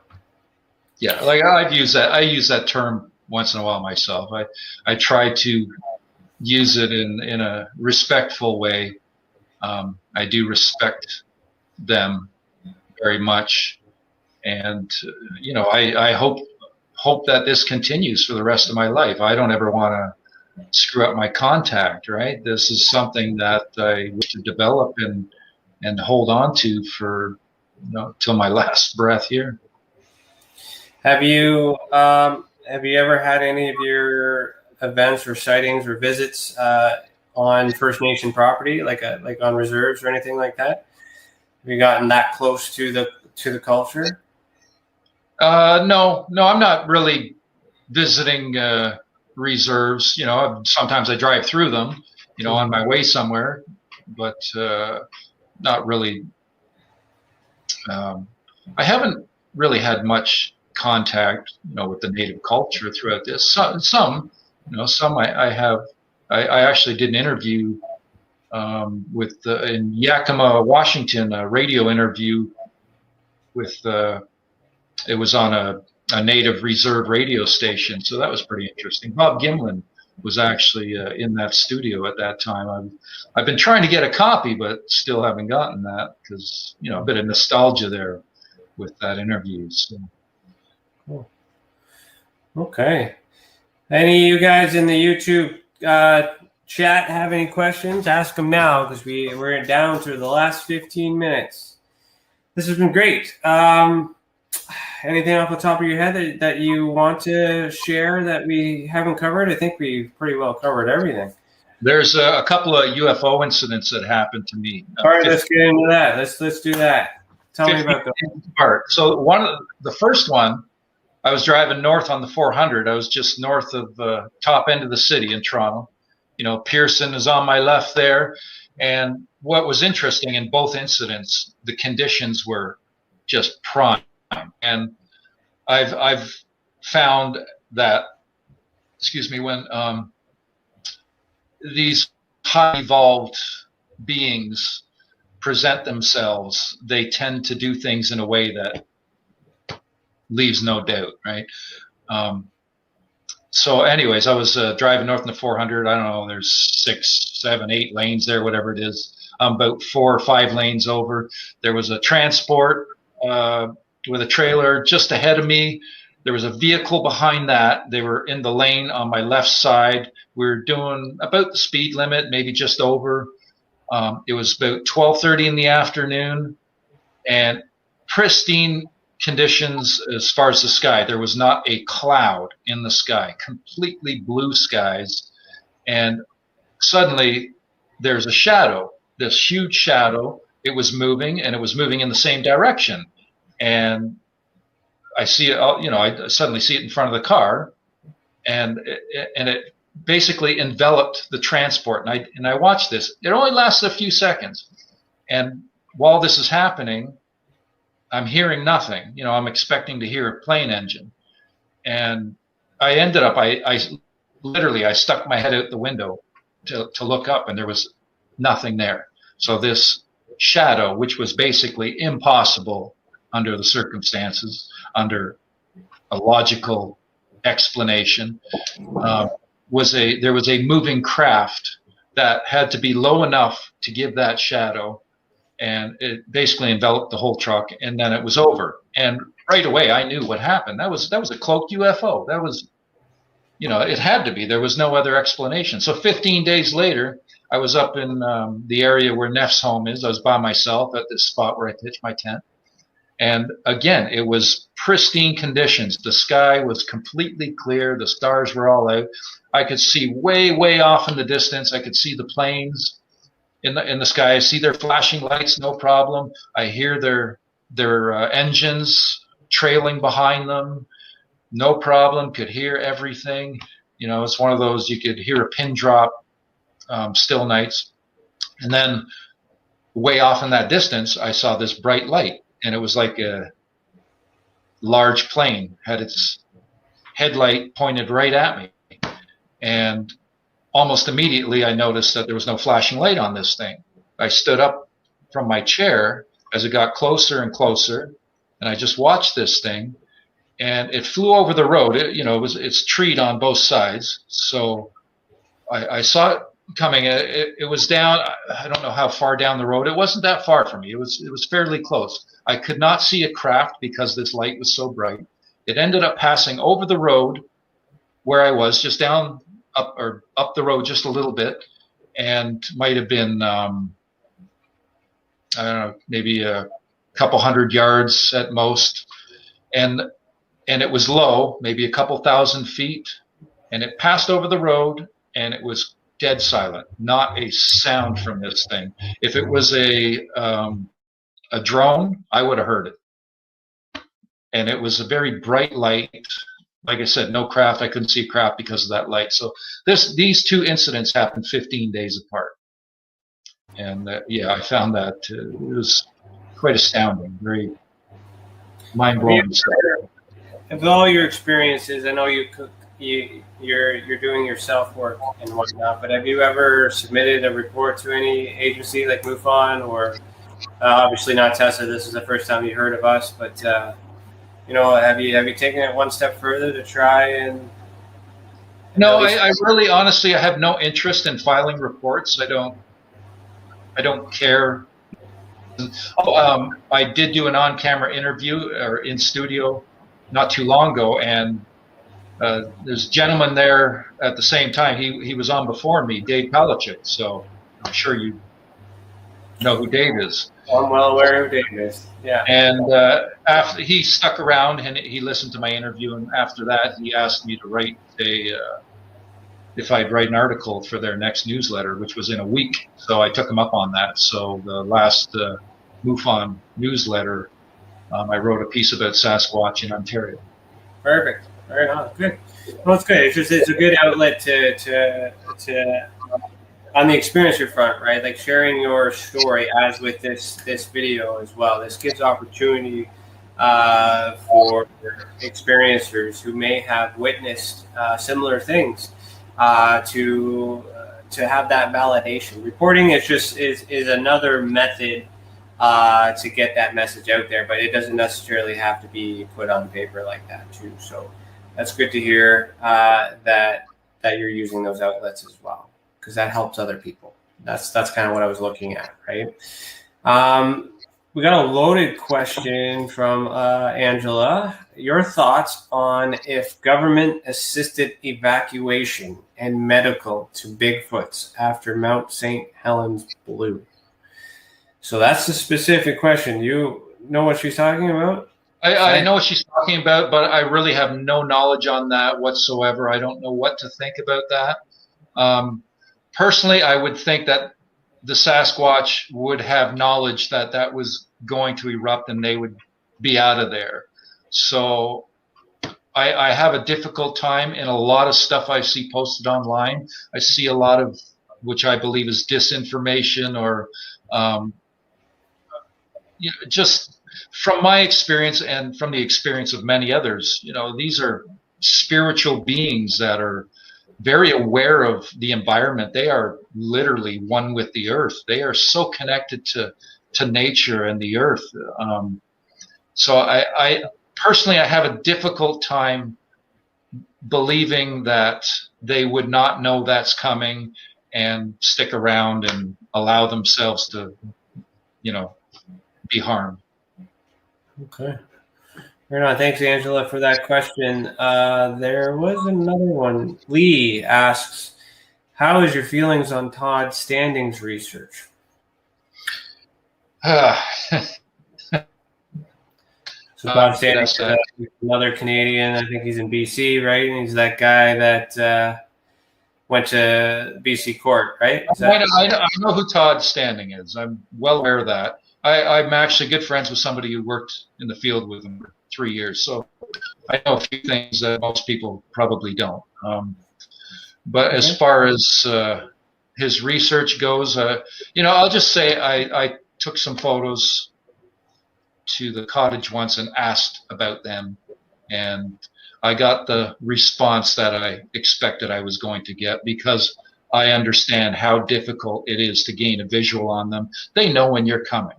Yeah, I use that term once in a while myself. I try to use it in a respectful way. I do respect them very much, and I hope that this continues for the rest of my life. I don't ever want to screw up my contact, right? This is something that I wish to develop and hold on to for, till my last breath here. Have you ever had any of your events or sightings or visits on First Nation property, like on reserves or anything like that? Have you gotten that close to the culture? No, I'm not really visiting reserves. Sometimes I drive through them, on my way somewhere, but not really. I haven't really had much contact, with the native culture throughout this. Some I have. I actually did an interview in Yakima, Washington, a radio interview with. It was on a native reserve radio station, so that was pretty interesting. Bob Gimlin was actually in that studio at that time. I've been trying to get a copy, but still haven't gotten that because a bit of nostalgia there with that interview. So. Cool. Okay. Any of you guys in the YouTube chat have any questions? Ask them now because we're down to the last 15 minutes. This has been great. Anything off the top of your head that you want to share that we haven't covered? I think we pretty well covered everything. There's a couple of UFO incidents that happened to me. All right, let's get into that. Let's do that. Tell me about that. So the first one, I was driving north on the 400. I was just north of top end of the city in Toronto. Paterson is on my left there. And what was interesting in both incidents, the conditions were just prime. And I've found that, when these high evolved beings present themselves, they tend to do things in a way that leaves no doubt, right? So anyways, I was driving north in the 400. I don't know, there's 6, 7, 8 lanes there, whatever it is. About 4 or 5 lanes over. There was a transport with a trailer just ahead of me. There was a vehicle behind that. They were in the lane on my left side. We were doing about the speed limit, maybe just over. It was about 12:30 in the afternoon, and pristine conditions as far as the sky. There was not a cloud in the sky, completely blue skies. And suddenly there's a shadow, this huge shadow. It was moving, and it was moving in the same direction. And I see it, I suddenly see it in front of the car, and it basically enveloped the transport. And I watched this. It only lasted a few seconds. And while this is happening, I'm hearing nothing. I'm expecting to hear a plane engine. And I ended up, I stuck my head out the window to look up, and there was nothing there. So this shadow, which was basically impossible under the circumstances, under a logical explanation, there was a moving craft that had to be low enough to give that shadow, and it basically enveloped the whole truck, and then it was over. And right away I knew what happened. That was a cloaked UFO. That was, it had to be. There was no other explanation. So 15 days later, I was up in the area where Neff's home is. I was by myself at this spot where I pitched my tent. And again, it was pristine conditions. The sky was completely clear. The stars were all out. I could see way, way off in the distance. I could see the planes in the sky. I see their flashing lights, no problem. I hear their engines trailing behind them, no problem. Could hear everything. It's one of those you could hear a pin drop, still nights. And then way off in that distance, I saw this bright light. And it was like a large plane, had its headlight pointed right at me. And almost immediately I noticed that there was no flashing light on this thing. I stood up from my chair as it got closer and closer, and I just watched this thing, and it flew over the road. It's treed on both sides. So I saw it coming. It was down, I don't know how far down the road. It wasn't that far from me. It was fairly close. I could not see a craft because this light was so bright. It ended up passing over the road where I was, just down up the road just a little bit, and might have been I don't know, maybe a couple 100 yards at most, and it was low, maybe a couple 1,000 feet, and it passed over the road, and it was dead silent, not a sound from this thing. If it was a drone, I would have heard it. And it was a very bright light. Like I said, no craft. I couldn't see craft because of that light. So these two incidents happened 15 days apart. And yeah, I found that it was quite astounding, very mind-blowing stuff. With all your experiences, I know you're doing your self work and whatnot, but have you ever submitted a report to any agency like MUFON or obviously not Tessa? This is the first time you heard of us, but you know, have you taken it one step further to try and? No, I really, honestly, I have no interest in filing reports. I don't care. I did do an on-camera interview or in studio not too long ago, and there's a gentleman there at the same time. He was on before me, Dave Palichik. So I'm sure you know who Dave is. I'm well aware who Dave is. Yeah. And after he stuck around and he listened to my interview, and after that he asked me to write if I'd write an article for their next newsletter, which was in a week. So I took him up on that. So the last MUFON newsletter, I wrote a piece about Sasquatch in Ontario. Perfect. Right on. Good. Well, it's good. It's a good outlet to on the experiencer front, right? Like sharing your story, as with this video as well. This gives opportunity for experiencers who may have witnessed similar things to have that validation. Reporting is another method to get that message out there, but it doesn't necessarily have to be put on paper like that too. So that's good to hear that you're using those outlets as well, because that helps other people. That's kind of what I was looking at, right? We got a loaded question from Angela. Your thoughts on if government-assisted evacuation and medical to Bigfoots after Mount St. Helens blew? So that's a specific question. You know what she's talking about? I know what she's talking about, but I really have no knowledge on that whatsoever. I don't know what to think about that. Personally, I would think that the Sasquatch would have knowledge that that was going to erupt and they would be out of there. So I have a difficult time in a lot of stuff I see posted online. I see a lot of, which I believe is disinformation or just from my experience and from the experience of many others, these are spiritual beings that are very aware of the environment. They are literally one with the earth. They are so connected to nature and the earth. So I personally, I have a difficult time believing that they would not know that's coming and stick around and allow themselves to, be harmed. Okay. Right on. Thanks, Angela, for that question. There was another one. Lee asks, how is your feelings on Todd Standing's research? So Todd Standing, another Canadian. I think he's in BC, right? And he's that guy that went to BC court, right? I know who Todd Standing is. I'm well aware of that. I'm actually good friends with somebody who worked in the field with him for 3 years. So I know a few things that most people probably don't. But as far as his research goes, I'll just say I took some photos to the cottage once and asked about them. And I got the response that I expected I was going to get, because I understand how difficult it is to gain a visual on them. They know when you're coming,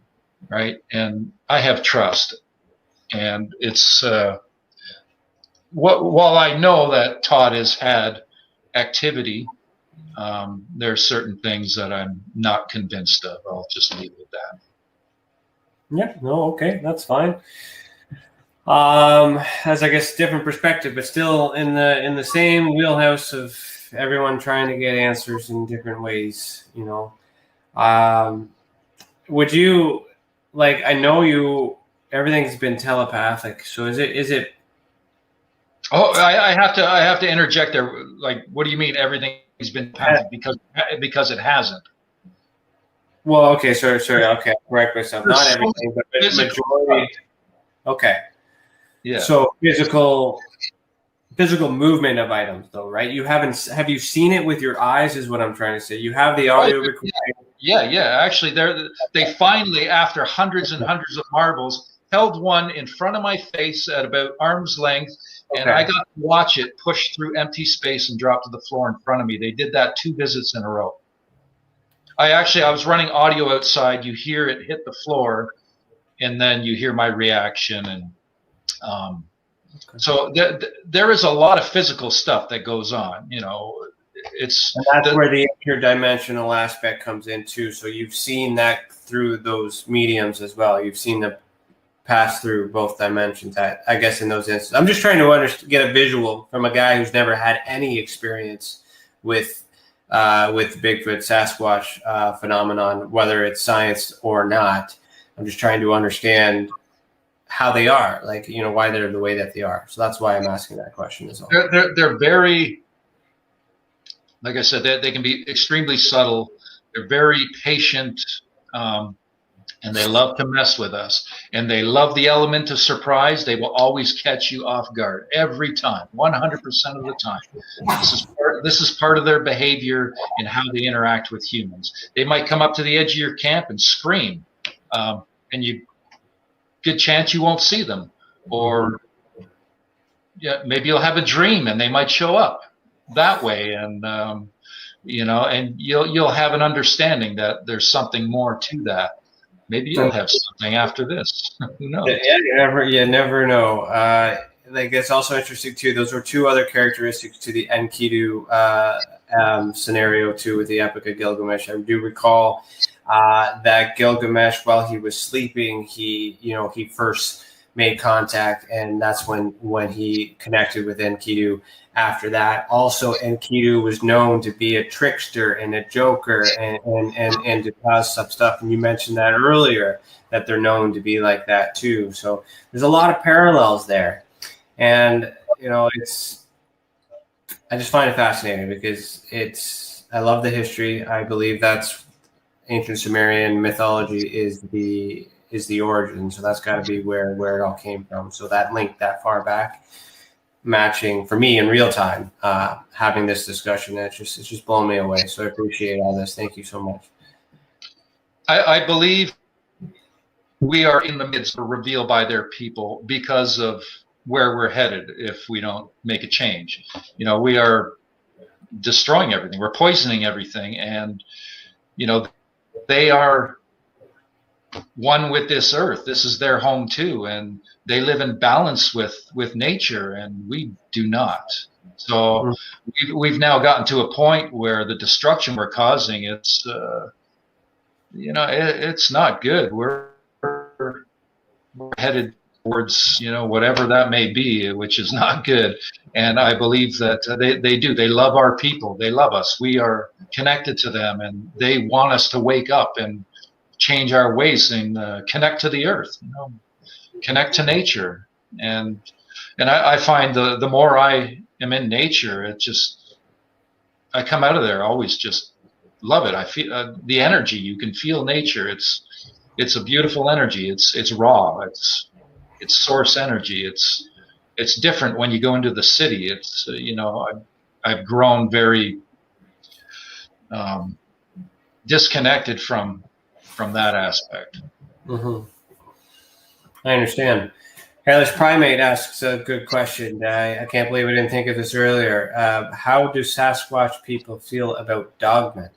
right? And I have trust. And it's while I know that Todd has had activity, there are certain things that I'm not convinced of. I'll just leave it at that. Yeah, no, okay, that's fine. As I guess different perspective, but still in the same wheelhouse of everyone trying to get answers in different ways, you know. Would you, like, I know everything's been telepathic. So is it? Oh, I have to interject there. Like, what do you mean everything's been telepathic? Because it hasn't. Well, okay, sorry, okay, correct myself. Not everything, but the majority. Okay. Yeah. So physical movement of items, though, right? Have you seen it with your eyes? Is what I'm trying to say. You have the audio recording. Yeah. Actually, they finally, after hundreds and hundreds of marbles, held one in front of my face at about arm's length, and I got to watch it push through empty space and drop to the floor in front of me. They did that 2 visits in a row. I was running audio outside. You hear it hit the floor, and then you hear my reaction, and so there is a lot of physical stuff that goes on. You know, and that's where the interdimensional aspect comes in too. So you've seen that through those mediums as well. You've seen the pass through both dimensions. I guess in those instances, I'm just trying to get a visual from a guy who's never had any experience with Bigfoot, Sasquatch phenomenon, whether it's science or not. I'm just trying to understand how they are, like, you know, why they're the way that they are. So that's why I'm asking that question as well. They're very, like I said, they can be extremely subtle. They're very patient, and they love to mess with us. And they love the element of surprise. They will always catch you off guard every time, 100% of the time. This is part of their behavior and how they interact with humans. They might come up to the edge of your camp and scream, and good chance you won't see them, or maybe you'll have a dream and they might show up that way, and you know, and you'll have an understanding that there's something more to that. Maybe you'll have something after this. Who knows? Yeah, you never know. Like, it's also interesting too. Those were 2 other characteristics to the Enkidu scenario too, with the Epic of Gilgamesh. I do recall that Gilgamesh, while he was sleeping, he first made contact, and that's when he connected with Enkidu. After that, also Enkidu was known to be a trickster and a joker, and to cause some stuff. And you mentioned that earlier, that they're known to be like that too. So there's a lot of parallels there, and you know, I just find it fascinating because I love the history. I believe that's ancient Sumerian mythology is the origin. So that's got to be where it all came from. So that link that far back, matching for me in real time, having this discussion, it's just blown me away. So I appreciate all this. Thank you so much. I believe we are in the midst of a reveal by their people because of where we're headed. If we don't make a change, you know, we are destroying everything. We're poisoning everything, and you know, they are one with this earth. This is their home too, and they live in balance with nature, and we do not. So we've now gotten to a point where the destruction we're causing, it's you know, it's not good. We're headed towards, you know, whatever that may be, which is not good. And I believe that they love our people. They love us. We are connected to them, and they want us to wake up and change our ways and connect to the earth, you know, connect to nature. And I find the more I am in nature, I come out of there always just love it. I feel the energy. You can feel nature. It's a beautiful energy. It's raw. It's source energy. It's different when you go into the city. It's you know, I've grown very disconnected from that aspect. Mm-hmm. I understand. Hairless Primate asks a good question. I can't believe I didn't think of this earlier. How do Sasquatch people feel about dogmen?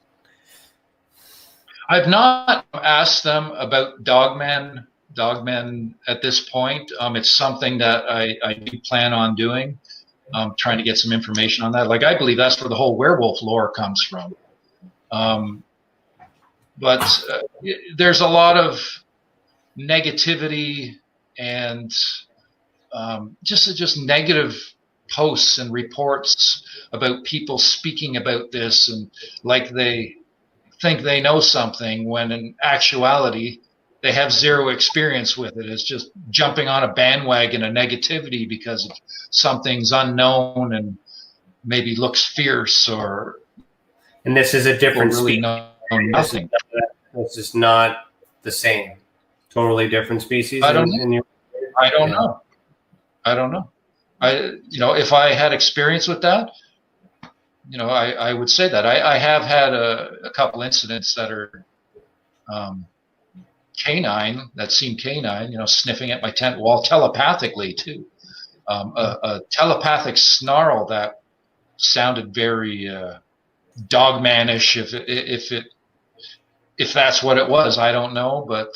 I've not asked them about dogmen at this point. It's something that I do plan on doing, trying to get some information on that. Like, I believe that's where the whole werewolf lore comes from. But there's a lot of negativity and just negative posts and reports about people speaking about this, and like they think they know something, when in actuality they have zero experience with it. It's just jumping on a bandwagon of negativity because something's unknown and maybe looks fierce, or And this is a different really species. know nothing. This is not the same. Totally different species. I don't know. I don't know. I don't know. If I had experience with that, I would say that. I have had a couple incidents that are canine, that seem canine, sniffing at my tent wall telepathically too. A telepathic snarl that sounded very dogmanish. If that's what it was, I don't know. But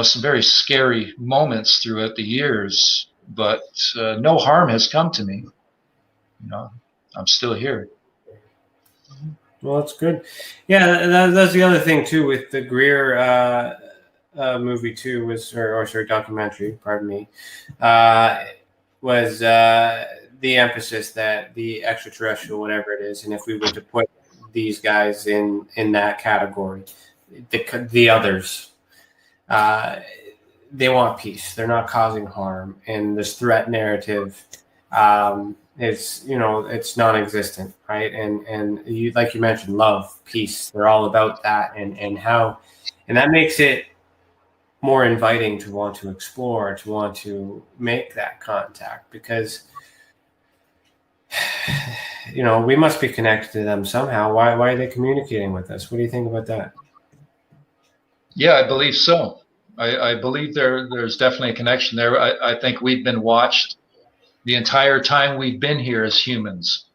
some very scary moments throughout the years. But no harm has come to me. I'm still here. Well, that's good. Yeah, that's the other thing too with the Greer movie too, or documentary. Pardon me, was the emphasis that the extraterrestrial, whatever it is, and if we were to put these guys in that category, the others, they want peace. They're not causing harm, and this threat narrative. It's non-existent, right? And you, like you mentioned, love, peace, they're all about that, and that makes it more inviting to want to explore, to want to make that contact, because we must be connected to them somehow. Why are they communicating with us? What do you think about that? Yeah, I believe so. I believe there's definitely a connection there. I think we've been watched the entire time we've been here as humans,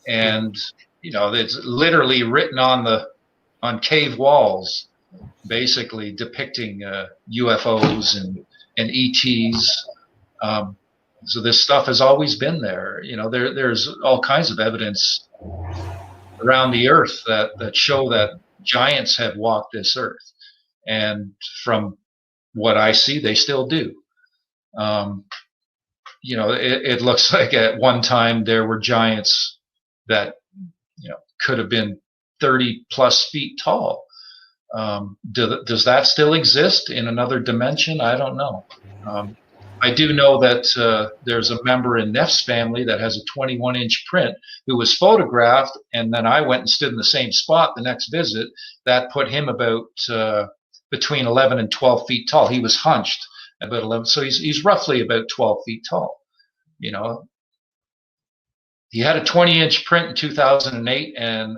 and it's literally written on cave walls, basically depicting UFOs and ETs. So this stuff has always been there. There's all kinds of evidence around the earth that show that giants have walked this earth, and from what I see, they still do. It looks like at one time there were giants that could have been 30 plus feet tall. Does that still exist in another dimension? I don't know. I do know that there's a member in Neff's family that has a 21-inch print who was photographed, and then I went and stood in the same spot the next visit. That put him about between 11 and 12 feet tall. He was hunched about 11, so he's roughly about 12 feet tall. He had a 20-inch print in 2008, and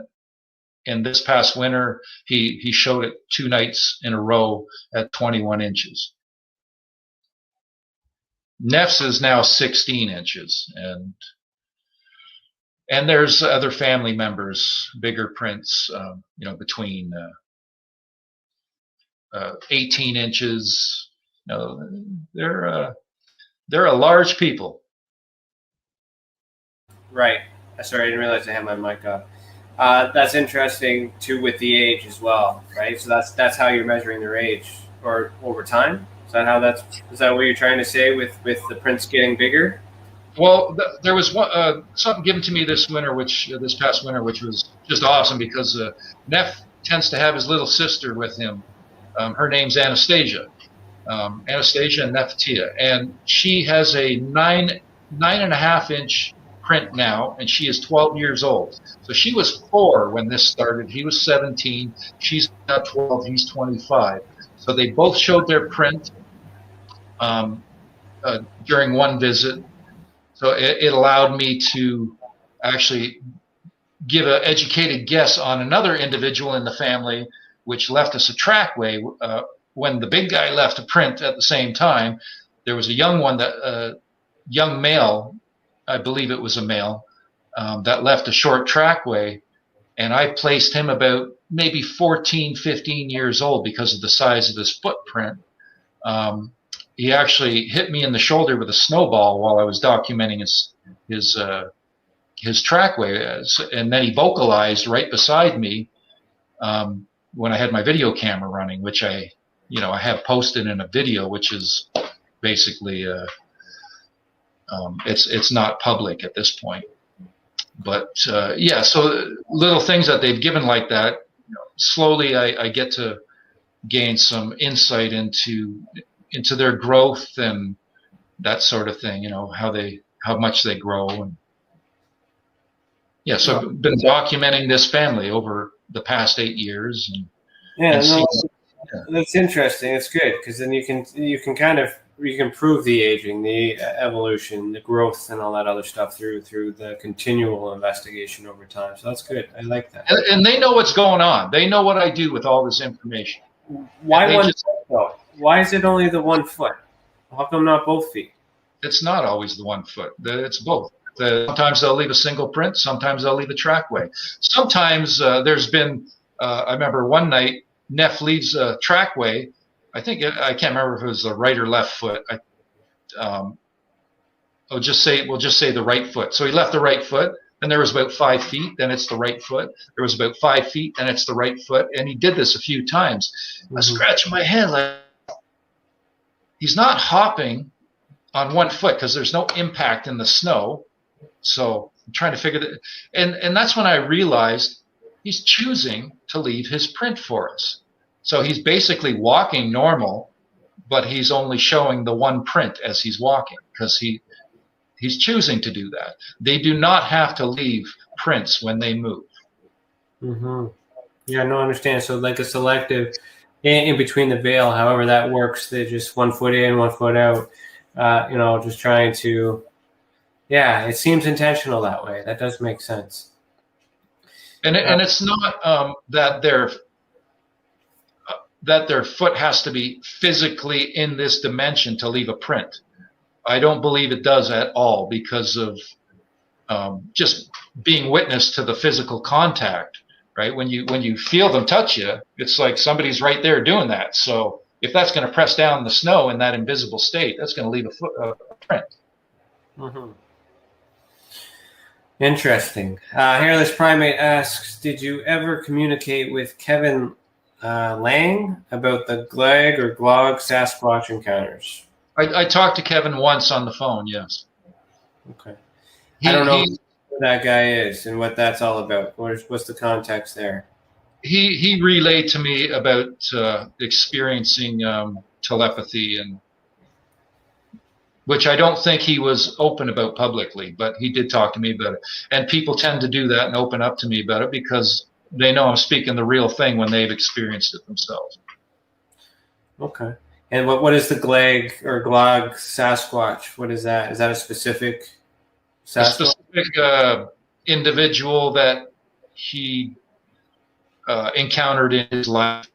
in this past winter, he showed it 2 nights in a row at 21 inches. Neff's is now 16 inches, and there's other family members, bigger prints, between 18 inches. They're a large people. Right. Sorry, I didn't realize I had my mic up. That's interesting too, with the age as well, right? So that's how you're measuring their age, or over time. Is that what you're trying to say with the prints getting bigger? Well, there was something given to me this past winter, which was just awesome, because Neff tends to have his little sister with him. Her name's Anastasia. Anastasia Nefertia, and she has a 9.5-inch print now, and she is 12 years old. So she was 4 when this started. He was 17. She's now 12. He's 25. So they both showed their print during one visit. So it allowed me to actually give an educated guess on another individual in the family, which left us a trackway. When the big guy left a print at the same time, there was a young male, I believe it was a male, that left a short trackway, and I placed him about maybe 14, 15 years old because of the size of his footprint. He actually hit me in the shoulder with a snowball while I was documenting his trackway, and then he vocalized right beside me when I had my video camera running, which I have posted in a video, which is basically It's not public at this point. But yeah, so little things that they've given like that, slowly I get to gain some insight into their growth and that sort of thing. How much they grow. And yeah, so I've been documenting this family over the past 8 years. That's interesting. It's good because then you can kind of prove the aging, the evolution, the growth, and all that other stuff through the continual investigation over time. So that's good. I like that. And they know what's going on. They know what I do with all this information. Why one foot though? Why is it only the 1 foot? How come not both feet? It's not always the 1 foot. It's both. Sometimes they'll leave a single print. Sometimes they'll leave a trackway. Sometimes there's been. I remember one night Neff leaves a trackway. I can't remember if it was the right or left foot. We'll just say the right foot. So he left the right foot, and there was about 5 feet. Then it's the right foot. There was about 5 feet, and it's the right foot. And he did this a few times. I was scratching my head like he's not hopping on 1 foot because there's no impact in the snow. So I'm trying to figure that, and that's when I realized he's choosing to leave his print for us. So he's basically walking normal, but he's only showing the one print as he's walking because he's choosing to do that. They do not have to leave prints when they move. Mm-hmm. Yeah, no, I understand. So like a selective in between the veil, however that works, they're just 1 foot in, 1 foot out, just trying to, yeah, it seems intentional that way. That does make sense. And it's not that their foot has to be physically in this dimension to leave a print. I don't believe it does at all because of just being witness to the physical contact, right? When you feel them touch you, it's like somebody's right there doing that. So if that's going to press down the snow in that invisible state, that's going to leave a print. Mm-hmm. Interesting. Hairless Primate asks, did you ever communicate with Kevin Lang about the Gleg or Glog Sasquatch encounters? I talked to Kevin once on the phone, yes. Okay. I don't know who that guy is and what that's all about. What's the context there? He relayed to me about experiencing telepathy, and which I don't think he was open about publicly, but he did talk to me about it. And people tend to do that and open up to me about it because they know I'm speaking the real thing when they've experienced it themselves. Okay. And what is the Gleg or Glog Sasquatch? What is that? Is that a specific Sasquatch? A specific individual that he encountered in his life.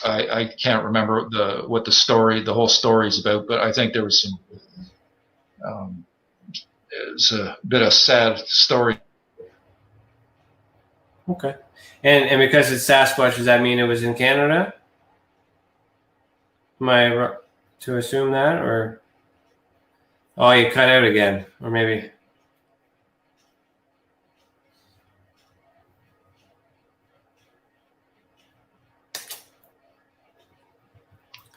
I can't remember what the whole story is about, but I think there was some. It's a bit of a sad story. Okay, and because it's Sasquatch, does that mean it was in Canada? Am I to assume that, or you cut out again, or maybe?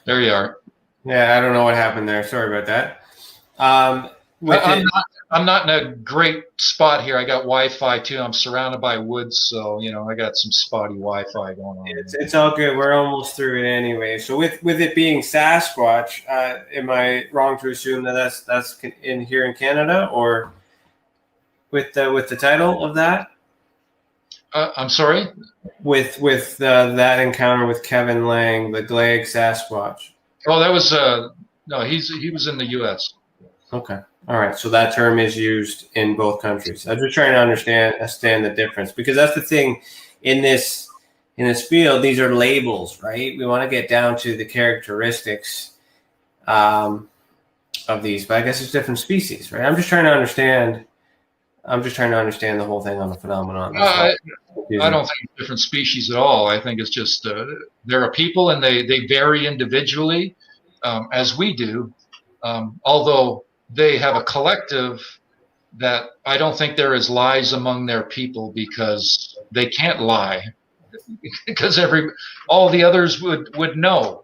There you are. Yeah, I don't know what happened there. Sorry about that. I'm not in a great spot here. I got Wi-Fi too. I'm surrounded by woods, so I got some spotty Wi-Fi going on. It's all good. We're almost through it anyway. So with it being Sasquatch, am I wrong to assume that that's in here in Canada, or with the title of that? I'm sorry. With that encounter with Kevin Lang, the Gleg Sasquatch. Oh, that was no. He was in the U.S. Okay. All right. So that term is used in both countries. I'm just trying to understand the difference, because that's the thing in this field. These are labels, right? We want to get down to the characteristics of these, but I guess it's different species, right? I'm just trying to understand the whole thing on the phenomenon. I don't think it's different species at all. I think it's just there are people, and they vary individually, as we do, although they have a collective that I don't think there is lies among their people, because they can't lie, because all the others would know.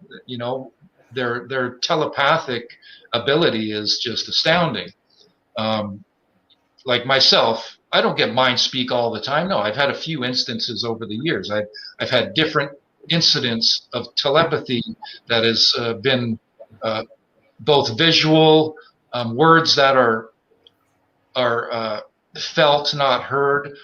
They're telepathic ability is just astounding. Like myself, I don't get mind speak all the time. No, I've had a few instances over the years. I've had different incidents of telepathy that has been both visual, words that are felt, not heard,